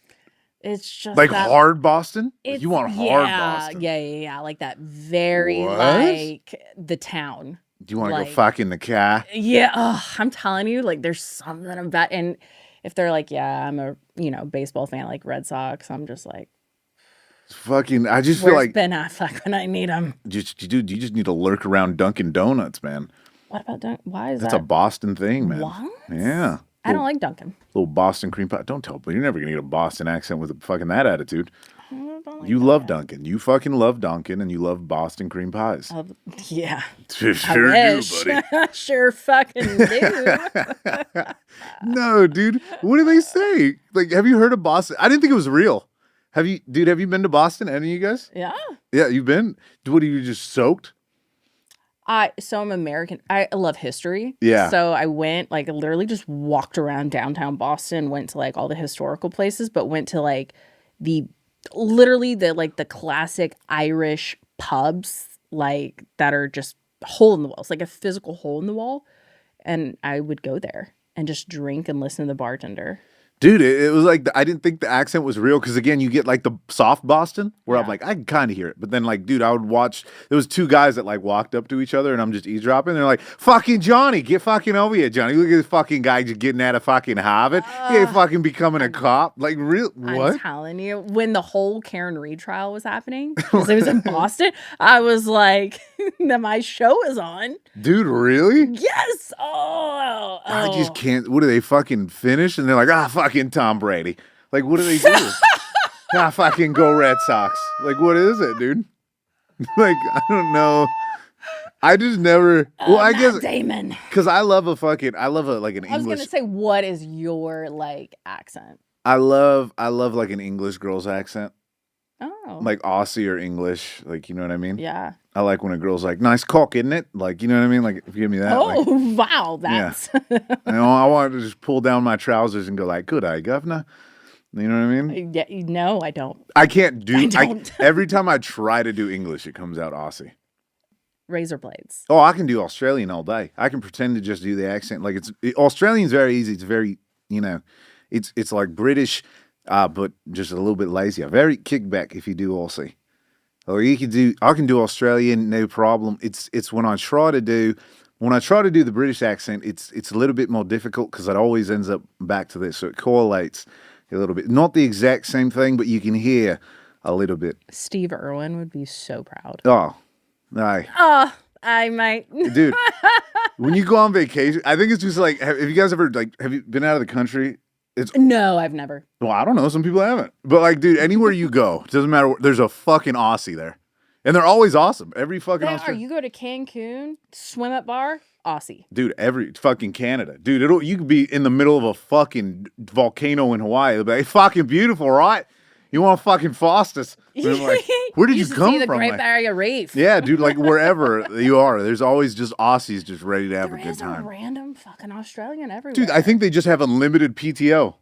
[SPEAKER 2] It's just
[SPEAKER 1] Like
[SPEAKER 2] that
[SPEAKER 1] hard Boston? Like,
[SPEAKER 2] it's
[SPEAKER 1] you want hard
[SPEAKER 2] yeah,
[SPEAKER 1] Boston?
[SPEAKER 2] yeah, like that very
[SPEAKER 1] What?
[SPEAKER 2] like the town.
[SPEAKER 1] Do you want to go
[SPEAKER 2] Like,
[SPEAKER 1] fuck in the car?
[SPEAKER 2] yeah, I'm telling you, like there's something about, and if they're like, yeah, I'm a baseball fan, like Red Sox, I'm just like,
[SPEAKER 1] Fucking, I just feel
[SPEAKER 2] where's
[SPEAKER 1] like
[SPEAKER 2] Ben Affleck when I need him?
[SPEAKER 1] dude, you just need to lurk around Dunkin' Donuts, man.
[SPEAKER 2] What about Dunkin'? Why is
[SPEAKER 1] That's a
[SPEAKER 2] that?
[SPEAKER 1] Boston thing, man.
[SPEAKER 2] What?
[SPEAKER 1] Yeah.
[SPEAKER 2] I don't like Dunkin'.
[SPEAKER 1] Little Boston cream pie. Don't tell, but you're never gonna get a Boston accent with a fucking that attitude.
[SPEAKER 2] I don't like
[SPEAKER 1] You love
[SPEAKER 2] Dunkin'.
[SPEAKER 1] Dunkin'. You fucking love Dunkin', and you love Boston cream pies.
[SPEAKER 2] Yeah,
[SPEAKER 1] Sure
[SPEAKER 2] I
[SPEAKER 1] do,
[SPEAKER 2] wish.
[SPEAKER 1] buddy.
[SPEAKER 2] Sure fucking do.
[SPEAKER 1] No, dude. What do they say? Like, have you heard of Boston? I didn't think it was real. Have you, dude? Have you been to Boston? Any of you guys?
[SPEAKER 2] Yeah.
[SPEAKER 1] Yeah, you've been. What are you just soaked?
[SPEAKER 2] So I'm American. I love history.
[SPEAKER 1] Yeah.
[SPEAKER 2] So I went, like, literally just walked around downtown Boston, went to like all the historical places, but went to like literally the classic Irish pubs, like that are just hole in the wall. It's like a physical hole in the wall. And I would go there and just drink and listen to the bartender.
[SPEAKER 1] Dude, it was like I didn't think the accent was real because again, you get like the soft Boston where I'm
[SPEAKER 2] Yeah.
[SPEAKER 1] like I can kind of hear it, but then like, dude, I would watch. There was two guys that like walked up to each other, and I'm just eavesdropping. They're like, "Fucking Johnny, get fucking over here, Johnny! Look at this fucking guy just getting out of fucking Harvard. He ain't fucking becoming a cop. Like, real what?
[SPEAKER 2] I'm telling you, when the whole Karen Reed trial was happening, because it was in Boston, I was like, my show is on.
[SPEAKER 1] Dude, really?
[SPEAKER 2] Yes. Oh.
[SPEAKER 1] I just can't. What do they fucking finish? And they're like, fucking Tom Brady. Like, what do they do? Fucking go Red Sox. Like, what is it, dude? Like, I don't know. I just never. Well, I
[SPEAKER 2] Matt
[SPEAKER 1] guess
[SPEAKER 2] Damon.
[SPEAKER 1] because I love a like an
[SPEAKER 2] I was
[SPEAKER 1] English.
[SPEAKER 2] gonna say, what is your like accent?
[SPEAKER 1] I love like an English girl's accent,
[SPEAKER 2] Oh.
[SPEAKER 1] like Aussie or English. Like, you know what I mean?
[SPEAKER 2] Yeah.
[SPEAKER 1] I like when a girl's like, "Nice cock, isn't it?" Like, you know what I mean? Like, if you give me that.
[SPEAKER 2] Oh
[SPEAKER 1] Like,
[SPEAKER 2] wow, that's
[SPEAKER 1] I want to just pull down my trousers and go like, "Good eye, governor." You know what I mean?
[SPEAKER 2] yeah. No, I don't.
[SPEAKER 1] I can't do.
[SPEAKER 2] I don't.
[SPEAKER 1] Every time I try to do English, it comes out Aussie.
[SPEAKER 2] Razor blades.
[SPEAKER 1] Oh, I can do Australian all day. I can pretend to just do the accent. Like Australian's very easy. It's very, it's like British, but just a little bit lazier. Very kickback if you do Aussie. Or I can do Australian, no problem. It's when I try to do the British accent, it's a little bit more difficult because it always ends up back to this. So it correlates a little bit. Not the exact same thing, but you can hear a little bit.
[SPEAKER 2] Steve Irwin would be so proud.
[SPEAKER 1] Oh, no.
[SPEAKER 2] Oh, I might.
[SPEAKER 1] Dude, when you go on vacation, I think it's just like, have you guys ever, like, have you been out of the country?
[SPEAKER 2] No, I've never.
[SPEAKER 1] Well, I don't know. Some people haven't. But, like, dude, anywhere you go, it doesn't matter. There's a fucking Aussie there. And they're always awesome. Every fucking
[SPEAKER 2] They are.
[SPEAKER 1] Australian.
[SPEAKER 2] You go to Cancun, swim at bar, Aussie.
[SPEAKER 1] Dude, every fucking Canada. Dude, you could be in the middle of a fucking volcano in Hawaii. They'll be like, fucking beautiful, right? You want to fucking Foster's? Like, where did you
[SPEAKER 2] should
[SPEAKER 1] come
[SPEAKER 2] see the
[SPEAKER 1] from?
[SPEAKER 2] Great
[SPEAKER 1] Like,
[SPEAKER 2] Barrier Reef.
[SPEAKER 1] yeah, dude, like wherever you are, there's always just Aussies just ready to have
[SPEAKER 2] There
[SPEAKER 1] a good
[SPEAKER 2] is a
[SPEAKER 1] time.
[SPEAKER 2] random fucking Australian everywhere.
[SPEAKER 1] Dude, I think they just have unlimited PTO.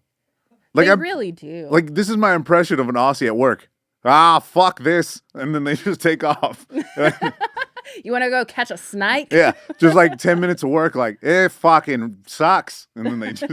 [SPEAKER 1] Like
[SPEAKER 2] they
[SPEAKER 1] I
[SPEAKER 2] really do.
[SPEAKER 1] like this is my impression of an Aussie at work. Fuck this, and then they just take off.
[SPEAKER 2] You want to go catch a snake?
[SPEAKER 1] Yeah, just like 10 minutes of work. Like it fucking sucks, and then they just.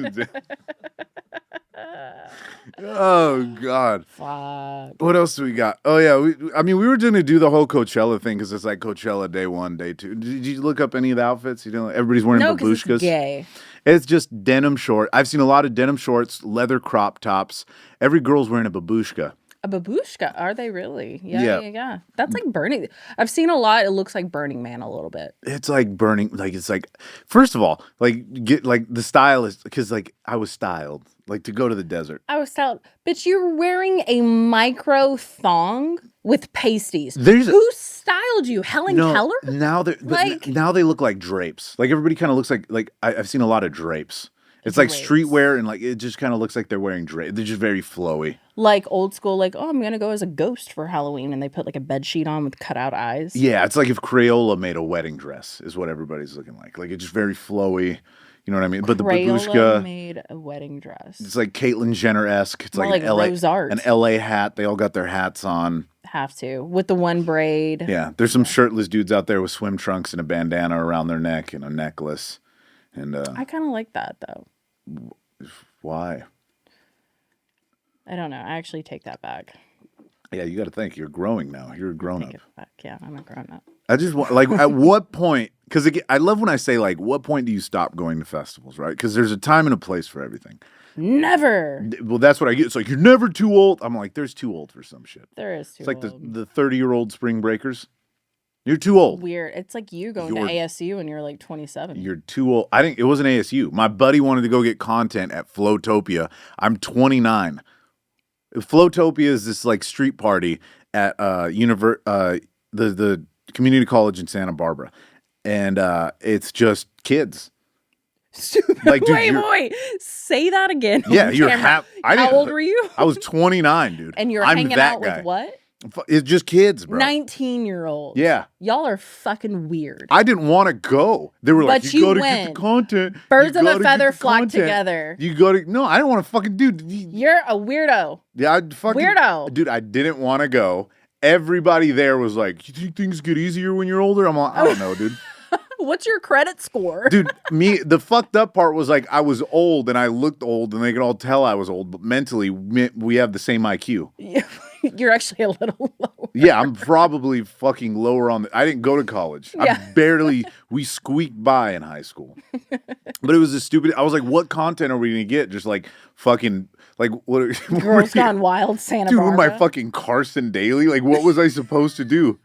[SPEAKER 1] Oh God.
[SPEAKER 2] Fuck.
[SPEAKER 1] What else do we got? Oh yeah, we were going to do the whole Coachella thing because it's like Coachella day 1, day 2. Did you look up any of the outfits? You know, everybody's wearing
[SPEAKER 2] No, because
[SPEAKER 1] babushkas.
[SPEAKER 2] it's gay.
[SPEAKER 1] It's just denim short. I've seen a lot of denim shorts, leather crop tops. Every girl's wearing a babushka.
[SPEAKER 2] A babushka? Are they really?
[SPEAKER 1] Yeah.
[SPEAKER 2] Yeah. That's like Burning. I've seen a lot. It looks like Burning Man a little bit.
[SPEAKER 1] It's like burning. Like it's like, first of all, like get like the style is because like I was styled like to go to the desert.
[SPEAKER 2] I was styled. Bitch, you're wearing a micro thong with pasties.
[SPEAKER 1] There's
[SPEAKER 2] Who styled you? Helen Keller?
[SPEAKER 1] Now they
[SPEAKER 2] Like-
[SPEAKER 1] now they look like drapes. Like everybody kind of looks like I've seen a lot of drapes. It's like
[SPEAKER 2] Drapes.
[SPEAKER 1] streetwear, and like it just kind of looks like they're wearing drapes. They're just very flowy.
[SPEAKER 2] Like old school, like, oh, I'm going to go as a ghost for Halloween. And they put like a bed sheet on with cutout eyes.
[SPEAKER 1] Yeah, it's like if Crayola made a wedding dress, is what everybody's looking like. Like it's just very flowy. You know what I mean? But the
[SPEAKER 2] Crayola
[SPEAKER 1] babushka,
[SPEAKER 2] made a wedding dress.
[SPEAKER 1] it's like Caitlyn Jenner-esque. It's
[SPEAKER 2] More
[SPEAKER 1] like,
[SPEAKER 2] like Rose Art.
[SPEAKER 1] an LA hat. They all got their hats on.
[SPEAKER 2] Have to. With the one braid.
[SPEAKER 1] Yeah, there's some shirtless dudes out there with swim trunks and a bandana around their neck and a necklace. And
[SPEAKER 2] I kind of like that, though.
[SPEAKER 1] why?
[SPEAKER 2] I don't know. I actually take that back.
[SPEAKER 1] Yeah, you got to think. You're growing now. You're a grown up.
[SPEAKER 2] Take it back. Yeah, I'm a grown up.
[SPEAKER 1] I just want, like, at what point, because I love when I say, like, what point do you stop going to festivals, right? Because there's a time and a place for everything.
[SPEAKER 2] Never.
[SPEAKER 1] Well, that's what I get. It's like, you're never too old. I'm like, there's too old for some shit.
[SPEAKER 2] There is too
[SPEAKER 1] It's like
[SPEAKER 2] old.
[SPEAKER 1] the 30-year-old spring breakers. You're too old.
[SPEAKER 2] Weird. It's like you going
[SPEAKER 1] You're-
[SPEAKER 2] to ASU and you're like 27.
[SPEAKER 1] You're too old. I think it wasn't ASU. My buddy wanted to go get content at Flowtopia. I'm 29. Flowtopia is this like street party at the community college in Santa Barbara, and it's just kids. Like, dude,
[SPEAKER 2] wait. Say that again.
[SPEAKER 1] Yeah,
[SPEAKER 2] on
[SPEAKER 1] you're
[SPEAKER 2] camera.
[SPEAKER 1] I
[SPEAKER 2] How
[SPEAKER 1] didn't-
[SPEAKER 2] old were you?
[SPEAKER 1] I was 29, dude.
[SPEAKER 2] And you're
[SPEAKER 1] I'm
[SPEAKER 2] hanging
[SPEAKER 1] that
[SPEAKER 2] out
[SPEAKER 1] guy.
[SPEAKER 2] with what?
[SPEAKER 1] It's just kids, bro.
[SPEAKER 2] 19-year-olds.
[SPEAKER 1] Yeah.
[SPEAKER 2] Y'all are fucking weird.
[SPEAKER 1] I didn't want to go. They were like,
[SPEAKER 2] But
[SPEAKER 1] you
[SPEAKER 2] you
[SPEAKER 1] gotta get the
[SPEAKER 2] went.
[SPEAKER 1] content.
[SPEAKER 2] Birds
[SPEAKER 1] You
[SPEAKER 2] of a
[SPEAKER 1] gotta get
[SPEAKER 2] feather
[SPEAKER 1] the
[SPEAKER 2] flock
[SPEAKER 1] content.
[SPEAKER 2] together.
[SPEAKER 1] You gotta. No, I didn't want to fucking do.
[SPEAKER 2] You're a weirdo.
[SPEAKER 1] Yeah, I fucking
[SPEAKER 2] Weirdo.
[SPEAKER 1] dude. I didn't want to go. Everybody there was like, "You think things get easier when you're older?" I'm like, I don't know, dude.
[SPEAKER 2] What's your credit score?
[SPEAKER 1] Dude, the fucked up part was like I was old and I looked old and they could all tell I was old, but mentally we have the same IQ.
[SPEAKER 2] You're actually a little low.
[SPEAKER 1] Yeah, I'm probably fucking lower on the. I didn't go to college.
[SPEAKER 2] Yeah.
[SPEAKER 1] We squeaked by in high school. But it was a stupid. I was like, what content are we gonna get? Just like fucking like what?
[SPEAKER 2] Girls Gone Wild, Santa
[SPEAKER 1] Dude,
[SPEAKER 2] Barbara.
[SPEAKER 1] with my fucking Carson Daly, like, what was I supposed to do?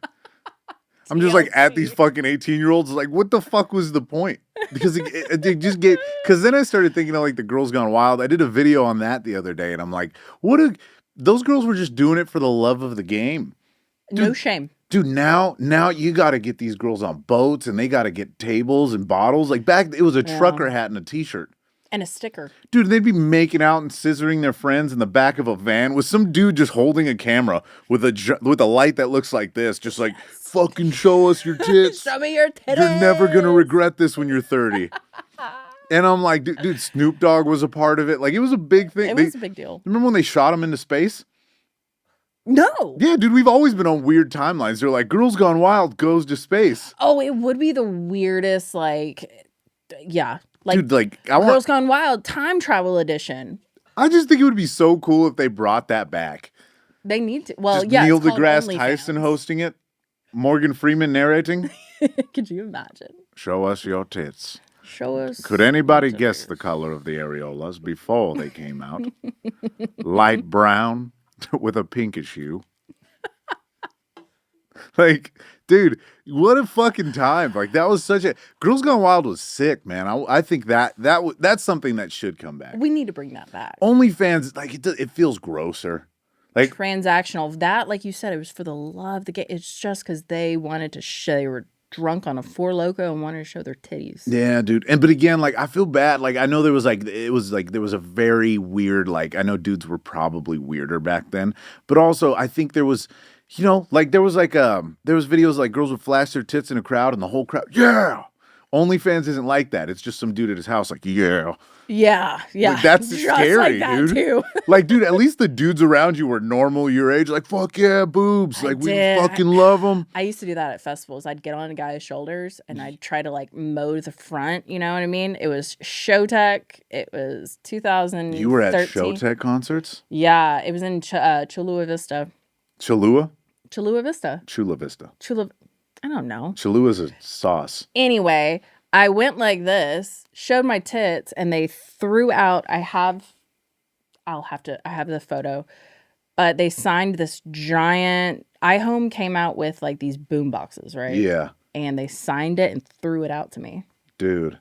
[SPEAKER 1] I'm just like at these fucking 18-year-olds, like, what the fuck was the point? Because it just get. Because then I started thinking of like the Girls Gone Wild. I did a video on that the other day, and I'm like, those girls were just doing it for the love of the game.
[SPEAKER 2] No shame.
[SPEAKER 1] Dude, now you got to get these girls on boats, and they got to get tables and bottles. Like back, it was a trucker hat and a t-shirt.
[SPEAKER 2] And a sticker.
[SPEAKER 1] Dude, they'd be making out and scissoring their friends in the back of a van with some dude just holding a camera with a light that looks like this, just like, fucking show us your tits.
[SPEAKER 2] Show me your titties.
[SPEAKER 1] You're never gonna regret this when you're 30. And I'm like, dude, Snoop Dogg was a part of it. Like, it was a big thing.
[SPEAKER 2] It was a big deal.
[SPEAKER 1] Remember when they shot him into space?
[SPEAKER 2] No.
[SPEAKER 1] Yeah, dude, we've always been on weird timelines. They're like, Girls Gone Wild goes to space.
[SPEAKER 2] Oh, it would be the weirdest, like, yeah. Like,
[SPEAKER 1] Dude, like,
[SPEAKER 2] Girls Gone Wild time travel edition.
[SPEAKER 1] I just think it would be so cool if they brought that back.
[SPEAKER 2] They need to. Well,
[SPEAKER 1] Just
[SPEAKER 2] yeah.
[SPEAKER 1] Neil
[SPEAKER 2] it's called
[SPEAKER 1] deGrasse
[SPEAKER 2] OnlyFans.
[SPEAKER 1] Tyson hosting it. Morgan Freeman narrating.
[SPEAKER 2] Could you imagine?
[SPEAKER 1] Show us your tits.
[SPEAKER 2] Show us.
[SPEAKER 1] Could anybody
[SPEAKER 2] your
[SPEAKER 1] guess
[SPEAKER 2] titties.
[SPEAKER 1] the color of the areolas before they came out? Light brown with a pinkish hue. Like, dude, what a fucking time. Like, that was such a... Girls Gone Wild was sick, man. I think that's something that should come back.
[SPEAKER 2] We need to bring that back.
[SPEAKER 1] OnlyFans, like, it feels grosser. Like,
[SPEAKER 2] Transactional. That, like you said, it was for the love of the game. It's just because they wanted to show, they were drunk on a Four Loko and wanted to show their titties.
[SPEAKER 1] yeah, dude. But again, like, I feel bad. Like, I know there was a very weird, like, I know dudes were probably weirder back then, but also I think there was, you know, like, there was videos like girls would flash their tits in a crowd and the whole crowd, yeah. OnlyFans isn't like that. It's just some dude at his house, like, yeah.
[SPEAKER 2] Yeah.
[SPEAKER 1] Like, that's
[SPEAKER 2] Just
[SPEAKER 1] scary,
[SPEAKER 2] like that,
[SPEAKER 1] dude.
[SPEAKER 2] Too.
[SPEAKER 1] Like, dude, at least the dudes around you were normal your age. Like, fuck yeah, boobs. Like, we
[SPEAKER 2] did.
[SPEAKER 1] fucking love them.
[SPEAKER 2] I used to do that at festivals. I'd get on a guy's shoulders and I'd try to like mow the front. You know what I mean? It was Showtech. It was 2013.
[SPEAKER 1] You were at Showtech concerts?
[SPEAKER 2] Yeah, it was in Cholula Vista.
[SPEAKER 1] Cholula?
[SPEAKER 2] Chula Vista.
[SPEAKER 1] Chula Vista.
[SPEAKER 2] I don't know.
[SPEAKER 1] Cholua's a sauce.
[SPEAKER 2] Anyway, I went like this, showed my tits, and they threw out. I have the photo, but they signed this giant. iHome came out with like these boom boxes, right?
[SPEAKER 1] Yeah.
[SPEAKER 2] And they signed it and threw it out to me.
[SPEAKER 1] Dude.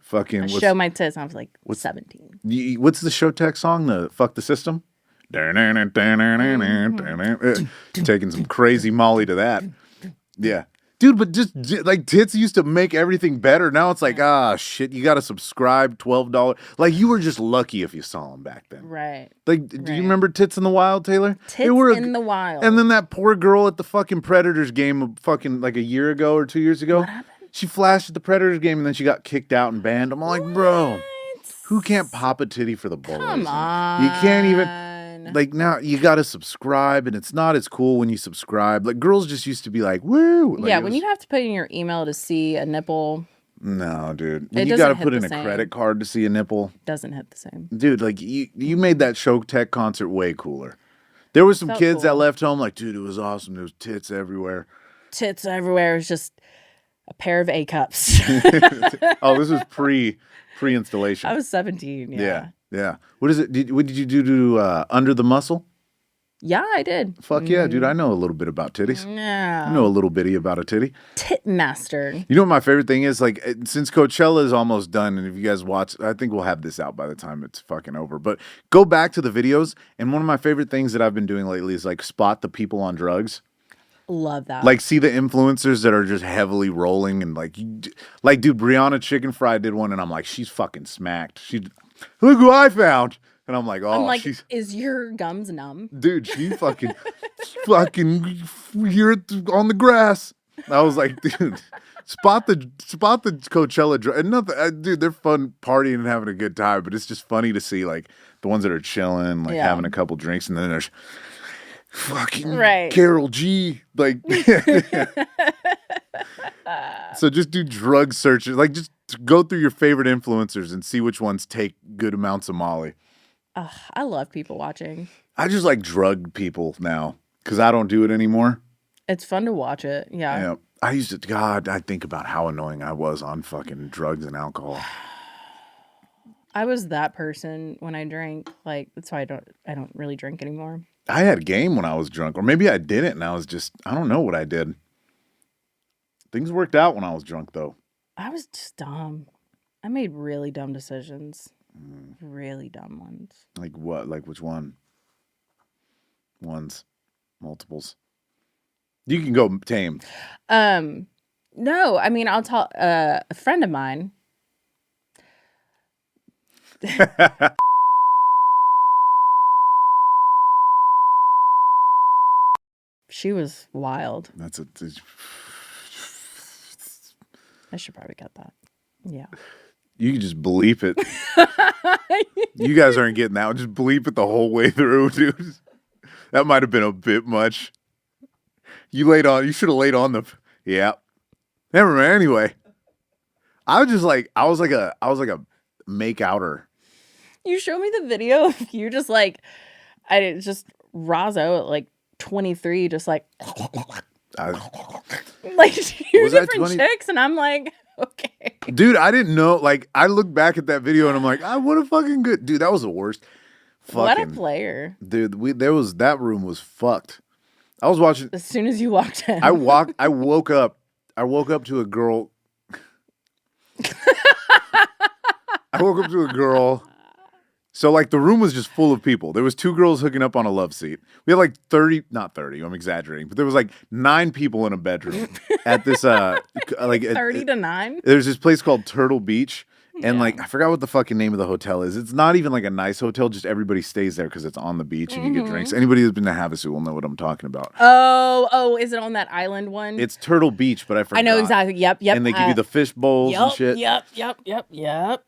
[SPEAKER 1] Fucking.
[SPEAKER 2] I showed my tits, and I was like 17.
[SPEAKER 1] What's the Showtech song? The Fuck the System? Taking some crazy Molly to that. Yeah. Dude, but just like tits used to make everything better. Now it's like, shit, you got to subscribe, $12. Like you were just lucky if you saw them back then.
[SPEAKER 2] Right.
[SPEAKER 1] Like, do you remember Tits in the Wild, Taylor?
[SPEAKER 2] Tits in the Wild.
[SPEAKER 1] And then that poor girl at the fucking Predators game fucking like a year ago or 2 years ago.
[SPEAKER 2] What happened?
[SPEAKER 1] She flashed at the Predators game and then she got kicked out and banned. I'm like, bro, who can't pop a titty for the Bulls?
[SPEAKER 2] Come on.
[SPEAKER 1] You can't even. Like now you got to subscribe and it's not as cool when you subscribe. Like girls just used to be like, woo. Like,
[SPEAKER 2] yeah, when you have to put in your email to see a nipple.
[SPEAKER 1] No, dude. When
[SPEAKER 2] It
[SPEAKER 1] you got to
[SPEAKER 2] doesn't
[SPEAKER 1] put
[SPEAKER 2] hit
[SPEAKER 1] in
[SPEAKER 2] the
[SPEAKER 1] a
[SPEAKER 2] same.
[SPEAKER 1] credit card to see a nipple.
[SPEAKER 2] Doesn't hit the same.
[SPEAKER 1] Dude, like you made that Show Tech concert way cooler. There was some
[SPEAKER 2] Felt
[SPEAKER 1] kids that
[SPEAKER 2] cool.
[SPEAKER 1] left home like, dude, it was awesome. There was tits everywhere.
[SPEAKER 2] Tits everywhere. It was just a pair of A cups.
[SPEAKER 1] Oh, this was pre-installation.
[SPEAKER 2] I was 17.
[SPEAKER 1] Yeah. What is it? What did you do to Under the Muscle?
[SPEAKER 2] Yeah, I did.
[SPEAKER 1] Fuck yeah, dude. I know a little bit about titties.
[SPEAKER 2] Yeah.
[SPEAKER 1] I know a little bitty about a titty.
[SPEAKER 2] Tit master.
[SPEAKER 1] You know what my favorite thing is? Like, since Coachella is almost done, and if you guys watch, I think we'll have this out by the time it's fucking over. But go back to the videos, and one of my favorite things that I've been doing lately is like spot the people on drugs.
[SPEAKER 2] Love that.
[SPEAKER 1] Like, see the influencers that are just heavily rolling, and like, dude, Brianna Chicken Fry did one, and I'm like, she's fucking smacked. Look who I found. And I'm like, oh,
[SPEAKER 2] I'm like, is your gums numb?
[SPEAKER 1] dude, she fucking here on the grass. I was like, dude, spot the Coachella and nothing, dude. They're fun partying and having a good time, but it's just funny to see like the ones that are chilling, like having a couple drinks, and then there's fucking Carol G. Like, so just do drug searches, like just go through your favorite influencers and see which ones take good amounts of Molly.
[SPEAKER 2] I love people watching.
[SPEAKER 1] I just like drug people now because I don't do it anymore.
[SPEAKER 2] It's fun to watch it. Yeah.
[SPEAKER 1] Yeah. I used to, God, I think about how annoying I was on fucking drugs and alcohol.
[SPEAKER 2] I was that person when I drank. Like, that's why I don't really drink anymore.
[SPEAKER 1] I had game when I was drunk, or maybe I didn't, and I was just, I don't know what I did. Things worked out when I was drunk, though.
[SPEAKER 2] I was just dumb. I made really dumb decisions. Really dumb ones.
[SPEAKER 1] Like what? Like which one? Ones. Multiples. You can go tame.
[SPEAKER 2] No, I mean, I'll tell a friend of mine. She was wild. I should probably cut that. Yeah.
[SPEAKER 1] You can just bleep it. You guys aren't getting that one. Just bleep it the whole way through, dude. That might have been a bit much. You should have laid on the, yeah. Never mind. Anyway, I was like a make outer.
[SPEAKER 2] You showed me the video of you just like, just Razzo at like 23, just like, like two
[SPEAKER 1] Was that
[SPEAKER 2] different
[SPEAKER 1] 20?
[SPEAKER 2] chicks, and I'm like, okay.
[SPEAKER 1] Dude, I didn't know. Like, I look back at that video and I'm like, what a fucking good dude. That was the worst.
[SPEAKER 2] What a player,
[SPEAKER 1] dude. That room was fucked. I was watching.
[SPEAKER 2] As soon as you walked in,
[SPEAKER 1] I woke up to a girl. I woke up to a girl. So like the room was just full of people. There was 2 girls hooking up on a love seat. We had like 30, not 30, I'm exaggerating, but there was like 9 people in a bedroom at this like
[SPEAKER 2] 30 to 9.
[SPEAKER 1] There's this place called Turtle Beach. And like I forgot what the fucking name of the hotel is. It's not even like a nice hotel, just everybody stays there because it's on the beach and you get drinks. Anybody who's been to Havasu will know what I'm talking about.
[SPEAKER 2] Oh, is it on that island one?
[SPEAKER 1] It's Turtle Beach, but I forgot.
[SPEAKER 2] I know exactly. Yep.
[SPEAKER 1] And they give you the fish bowls and shit.
[SPEAKER 2] Yep.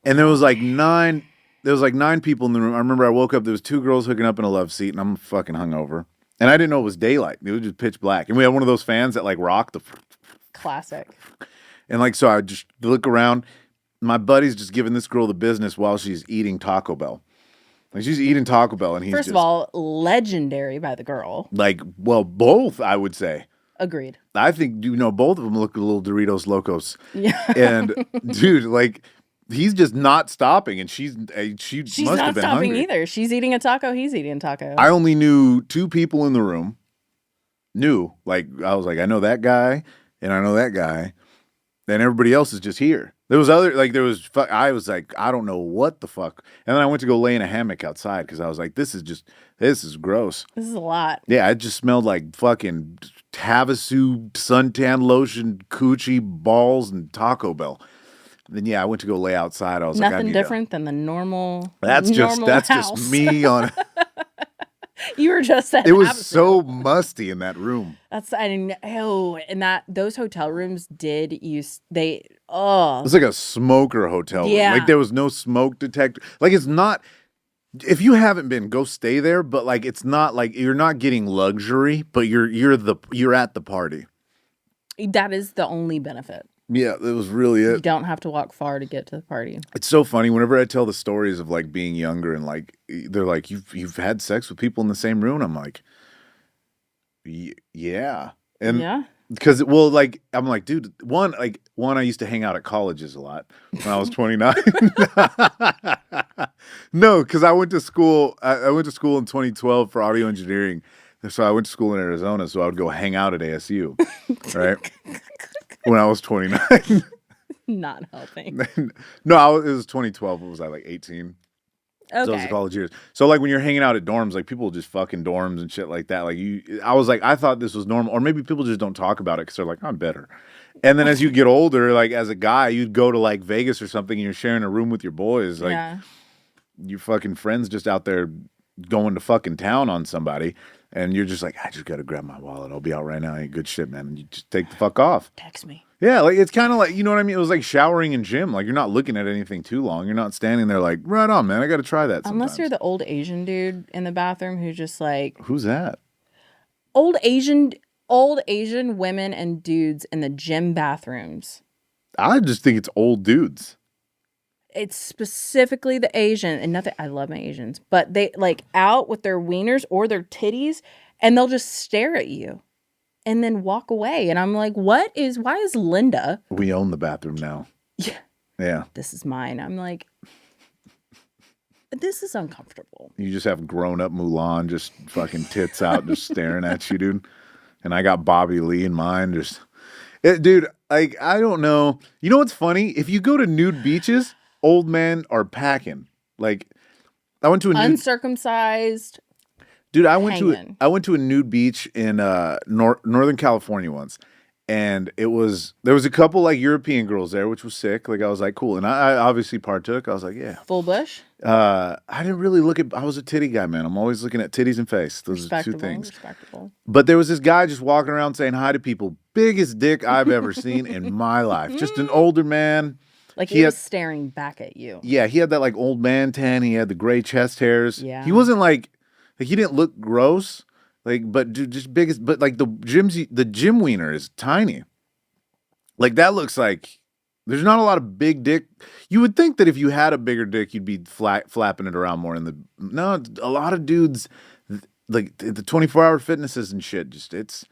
[SPEAKER 1] And there was like 9 people in the room. I remember I woke up, there was 2 girls hooking up in a love seat, and I'm fucking hungover. And I didn't know it was daylight. It was just pitch black. And we had one of those fans that like rock the
[SPEAKER 2] classic.
[SPEAKER 1] And like so I just look around. My buddy's just giving this girl the business while she's eating Taco Bell. Like she's eating Taco Bell, and he's
[SPEAKER 2] First of all, legendary by the girl.
[SPEAKER 1] Like, well, both, I would say.
[SPEAKER 2] Agreed.
[SPEAKER 1] I think, both of them look a little Doritos Locos.
[SPEAKER 2] Yeah.
[SPEAKER 1] And dude, like, he's just not stopping, and she's
[SPEAKER 2] not
[SPEAKER 1] must have been
[SPEAKER 2] stopping
[SPEAKER 1] hungry.
[SPEAKER 2] either. She's eating a taco. He's eating a taco.
[SPEAKER 1] I only knew 2 people in the room. I was like, I know that guy, and I know that guy. And everybody else is just here. There was other like there was. I was like, I don't know what the fuck. And then I went to go lay in a hammock outside because I was like, this is gross.
[SPEAKER 2] This is a lot.
[SPEAKER 1] Yeah, it just smelled like fucking Havasu, suntan lotion, coochie, balls, and Taco Bell. And then yeah, I went to go lay outside. I was like, I
[SPEAKER 2] Nothing
[SPEAKER 1] need
[SPEAKER 2] different than the normal.
[SPEAKER 1] That's
[SPEAKER 2] normal
[SPEAKER 1] just
[SPEAKER 2] house.
[SPEAKER 1] me on.
[SPEAKER 2] You were just at.
[SPEAKER 1] It was
[SPEAKER 2] Havasu.
[SPEAKER 1] so musty in that room.
[SPEAKER 2] That's I didn't. Oh, and those hotel rooms did use they.
[SPEAKER 1] It
[SPEAKER 2] Oh,
[SPEAKER 1] was like a smoker hotel room.
[SPEAKER 2] Yeah.
[SPEAKER 1] Like there was no smoke detector. Like it's not. If you haven't been, go stay there. But like it's not like you're not getting luxury, but you're at the party.
[SPEAKER 2] that is the only benefit.
[SPEAKER 1] Yeah, that was really
[SPEAKER 2] You
[SPEAKER 1] it.
[SPEAKER 2] don't have to walk far to get to the party.
[SPEAKER 1] It's so funny whenever I tell the stories of like being younger and like they're like you've had sex with people in the same room. I'm like, yeah, and
[SPEAKER 2] Yeah.
[SPEAKER 1] because well, like I'm like, dude, one I used to hang out at colleges a lot when I was 29. No, because I went to school. I went to school in 2012 for audio engineering. So I went to school in Arizona. So I would go hang out at ASU, right? When I was 29.
[SPEAKER 2] Not helping.
[SPEAKER 1] No, it was 2012. What was I like 18? So it was
[SPEAKER 2] Okay.
[SPEAKER 1] the college years. So like when you're hanging out at dorms, like people just fucking dorms and shit like that. Like I was like, I thought this was normal, or maybe people just don't talk about it because they're like, I'm better. And then as you get older, like as a guy, you'd go to like Vegas or something, and you're sharing a room with your boys. Like
[SPEAKER 2] Yeah.
[SPEAKER 1] your fucking friends just out there going to fucking town on somebody, and you're just like, I just gotta grab my wallet. I'll be out right now. Ain't good shit, man. And you just take the fuck off.
[SPEAKER 2] Text me.
[SPEAKER 1] Yeah, like it's kind of like, you know what I mean? It was like showering in gym. Like you're not looking at anything too long. You're not standing there like, right on, man. I got to try that.
[SPEAKER 2] Unless you're
[SPEAKER 1] sometimes.
[SPEAKER 2] the old Asian dude in the bathroom who's just like
[SPEAKER 1] Who's that?
[SPEAKER 2] old Asian women and dudes in the gym bathrooms.
[SPEAKER 1] I just think it's old dudes.
[SPEAKER 2] It's specifically the Asian and nothing. I love my Asians, but they like out with their wieners or their titties, and they'll just stare at you, and then walk away. And I'm like, why is Linda?
[SPEAKER 1] We own the bathroom now.
[SPEAKER 2] Yeah,
[SPEAKER 1] Yeah.
[SPEAKER 2] this is mine. I'm like, this is uncomfortable.
[SPEAKER 1] You just have grown up Mulan just fucking tits out, just staring at you, dude. And I got Bobby Lee in mine. Dude, like, I don't know. You know what's funny? If you go to nude beaches, old men are packing. Like, I went to a nude.
[SPEAKER 2] Uncircumcised.
[SPEAKER 1] Dude, I
[SPEAKER 2] hanging.
[SPEAKER 1] went to a nude beach in Northern California once, and there was a couple like European girls there, which was sick. Like I was like, cool, and I obviously partook. I was like, yeah.
[SPEAKER 2] Full bush.
[SPEAKER 1] I didn't really look at. I was a titty guy, man. I'm always looking at titties and face. Those are two
[SPEAKER 2] Respectable.
[SPEAKER 1] things.
[SPEAKER 2] Respectable.
[SPEAKER 1] But there was this guy just walking around saying hi to people. Biggest dick I've ever seen in my life. Just an older man.
[SPEAKER 2] Like
[SPEAKER 1] He
[SPEAKER 2] he
[SPEAKER 1] had-
[SPEAKER 2] was staring back at you.
[SPEAKER 1] Yeah, he had that like old man tan. He had the gray chest hairs.
[SPEAKER 2] Yeah.
[SPEAKER 1] He wasn't like he didn't look gross. Like, but dude, just biggest. But like the gym wiener is tiny. Like that looks like there's not a lot of big dick. You would think that if you had a bigger dick, you'd be flapping it around more. No, a lot of dudes like the 24-hour fitnesses and shit. Just it's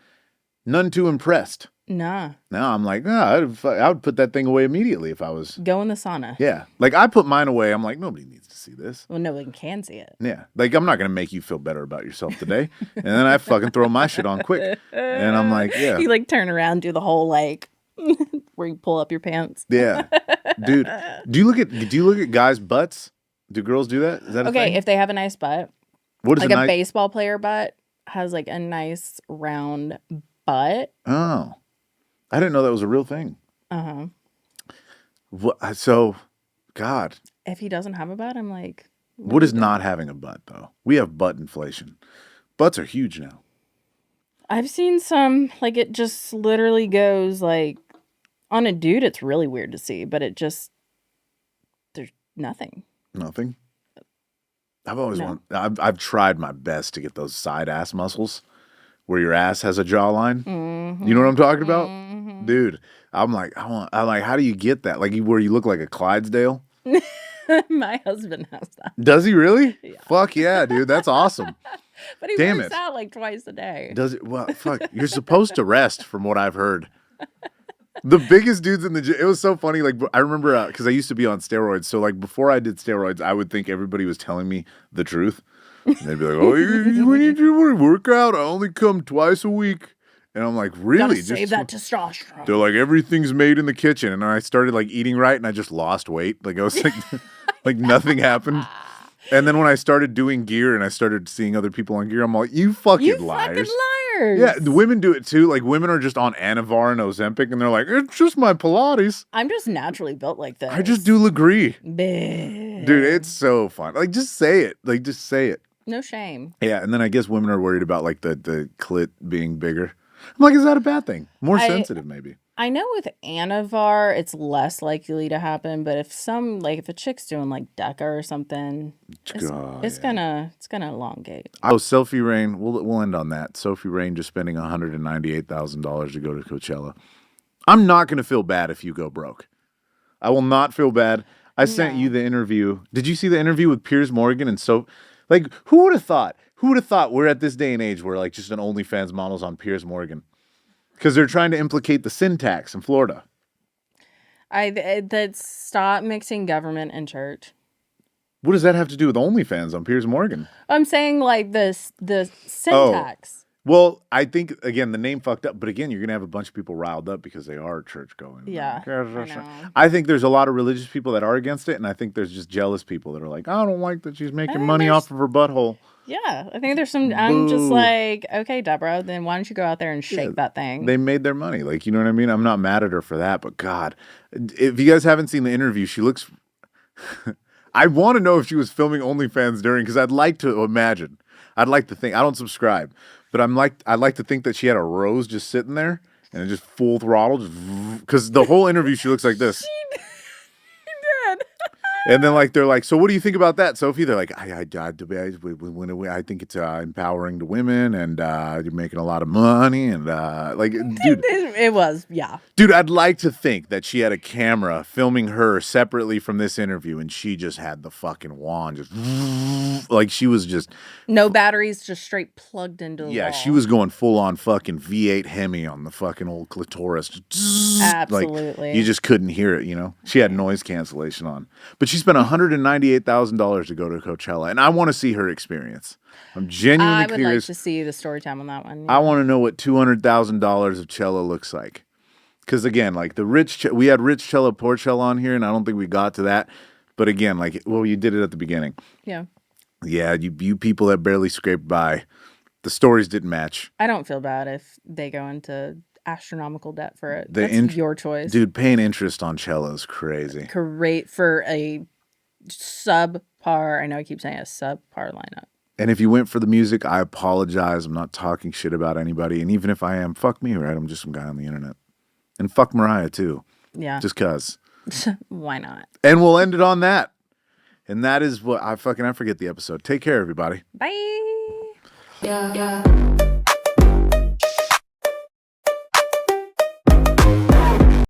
[SPEAKER 1] none too impressed.
[SPEAKER 2] Nah.
[SPEAKER 1] Now I'm like, I would put that thing away immediately if I was.
[SPEAKER 2] Go in the sauna.
[SPEAKER 1] Yeah, like I put mine away. I'm like, nobody needs to see this.
[SPEAKER 2] Well, no one can see it.
[SPEAKER 1] Yeah, like I'm not gonna make you feel better about yourself today, and then I fucking throw my shit on quick, and I'm like, yeah,
[SPEAKER 2] You like turn around, do the whole like where you pull up your pants.
[SPEAKER 1] yeah, dude. Do you look at guys' butts? Do girls do that? Is that a
[SPEAKER 2] Okay,
[SPEAKER 1] thing?
[SPEAKER 2] if they have a nice butt,
[SPEAKER 1] What is
[SPEAKER 2] like
[SPEAKER 1] a
[SPEAKER 2] a
[SPEAKER 1] nice?
[SPEAKER 2] baseball player butt has like a nice round butt.
[SPEAKER 1] Oh, I didn't know that was a real thing.
[SPEAKER 2] Uh huh.
[SPEAKER 1] So, God,
[SPEAKER 2] If he doesn't have a butt, I'm like,
[SPEAKER 1] what is not having a butt though? We have butt inflation. Butts are huge now.
[SPEAKER 2] I've seen some like it just literally goes like on a dude. It's really weird to see, but it just there's nothing.
[SPEAKER 1] Nothing. I've always
[SPEAKER 2] No.
[SPEAKER 1] I've tried my best to get those side ass muscles where your ass has a jawline. You know what I'm talking about? Dude, I'm like, how do you get that? Like where you look like a Clydesdale?
[SPEAKER 2] My husband has that,
[SPEAKER 1] Does he really? Yeah. Fuck yeah, dude. That's awesome.
[SPEAKER 2] but he
[SPEAKER 1] Damn
[SPEAKER 2] works
[SPEAKER 1] it.
[SPEAKER 2] out like twice a day.
[SPEAKER 1] Does it? Well, fuck. You're supposed to rest from what I've heard. The biggest dudes in the gym. It was so funny. Like I remember because I used to be on steroids. So like before I did steroids, I would think everybody was telling me the truth. And they'd be like, "Oh, when you do work out, I only come twice a week." And I'm like, really?
[SPEAKER 2] Gotta save that testosterone.
[SPEAKER 1] They're like, everything's made in the kitchen. And I started like eating right and I just lost weight. Like I was like, like nothing happened. And then when I started doing gear and I started seeing other people on gear, I'm like, you fucking liars. Yeah, the women do it too. Like women are just on Anavar and Ozempic and they're like, it's just my Pilates.
[SPEAKER 2] I'm just naturally built like this.
[SPEAKER 1] I just do Legree.
[SPEAKER 2] Bleh.
[SPEAKER 1] Dude, it's so fun. Like just say it. Like just say it.
[SPEAKER 2] No shame.
[SPEAKER 1] Yeah, and then I guess women are worried about like the clit being bigger. I'm like, is that a bad thing? More sensitive, maybe.
[SPEAKER 2] I know with Anavar, it's less likely to happen, but if a chick's doing like DECA or something, it's gonna elongate.
[SPEAKER 1] Oh, Sophie Rain. We'll end on that. Sophie Rain just spending $198,000 to go to Coachella. I'm not gonna feel bad if you go broke. I will not feel bad. I sent you the interview. Did you see the interview with Piers Morgan and like who would have thought? Who would have thought we're at this day and age where like just an OnlyFans model's on Piers Morgan? Because they're trying to implicate the sin tax in Florida.
[SPEAKER 2] Stop mixing government and church.
[SPEAKER 1] What does that have to do with OnlyFans on Piers Morgan?
[SPEAKER 2] I'm saying like the sin tax.
[SPEAKER 1] Well, I think, again, the name fucked up. But again, you're going to have a bunch of people riled up because they are church going.
[SPEAKER 2] Yeah, I know.
[SPEAKER 1] I think there's a lot of religious people that are against it. And I think there's just jealous people that are like, I don't like that she's making money off of her butthole.
[SPEAKER 2] Yeah, I think there's some. I'm just like, okay, Deborah, then why don't you go out there and shake that thing?
[SPEAKER 1] They made their money. Like, you know what I mean? I'm not mad at her for that. But God, if you guys haven't seen the interview, she looks. I want to know if she was filming OnlyFans during, because I'd like to imagine. I'd like to think. I don't subscribe, but I'd like to think that she had a rose just sitting there and it just full throttle, because the whole interview she looks like this.
[SPEAKER 2] She did.
[SPEAKER 1] And then like they're like, so what do you think about that, Sophie? They're like, I think it's empowering to women, and you're making a lot of money, and like, dude,
[SPEAKER 2] it was, yeah,
[SPEAKER 1] dude. I'd like to think that she had a camera filming her separately from this interview, and she just had the fucking wand, just like she was just
[SPEAKER 2] no batteries, just straight plugged into the wall.
[SPEAKER 1] she was going full on fucking V8 Hemi on the fucking old clitoris. Just,
[SPEAKER 2] absolutely,
[SPEAKER 1] like, you just couldn't hear it. You know, she had noise cancellation on, but she spent $198,000 to go to Coachella, and I want to see her experience. I'm genuinely curious.
[SPEAKER 2] I would like to see the story time on that one.
[SPEAKER 1] Yeah. I want to know what $200,000 of Cella looks like, because again, like we had rich Cella, poor Cella on here, and I don't think we got to that. But again, like, well, you did it at the beginning.
[SPEAKER 2] Yeah.
[SPEAKER 1] Yeah, you people that barely scraped by, the stories didn't match.
[SPEAKER 2] I don't feel bad if they go into astronomical debt for it. That's your choice.
[SPEAKER 1] Dude, paying interest on Cella is crazy.
[SPEAKER 2] Great for a subpar, I know I keep saying a subpar lineup.
[SPEAKER 1] And if you went for the music, I apologize. I'm not talking shit about anybody. And even if I am, fuck me, right? I'm just some guy on the internet. And fuck Mariah, too.
[SPEAKER 2] Yeah.
[SPEAKER 1] Just cuz.
[SPEAKER 2] Why not?
[SPEAKER 1] And we'll end it on that. And that is what I forget the episode. Take care, everybody.
[SPEAKER 2] Bye.
[SPEAKER 3] Yeah.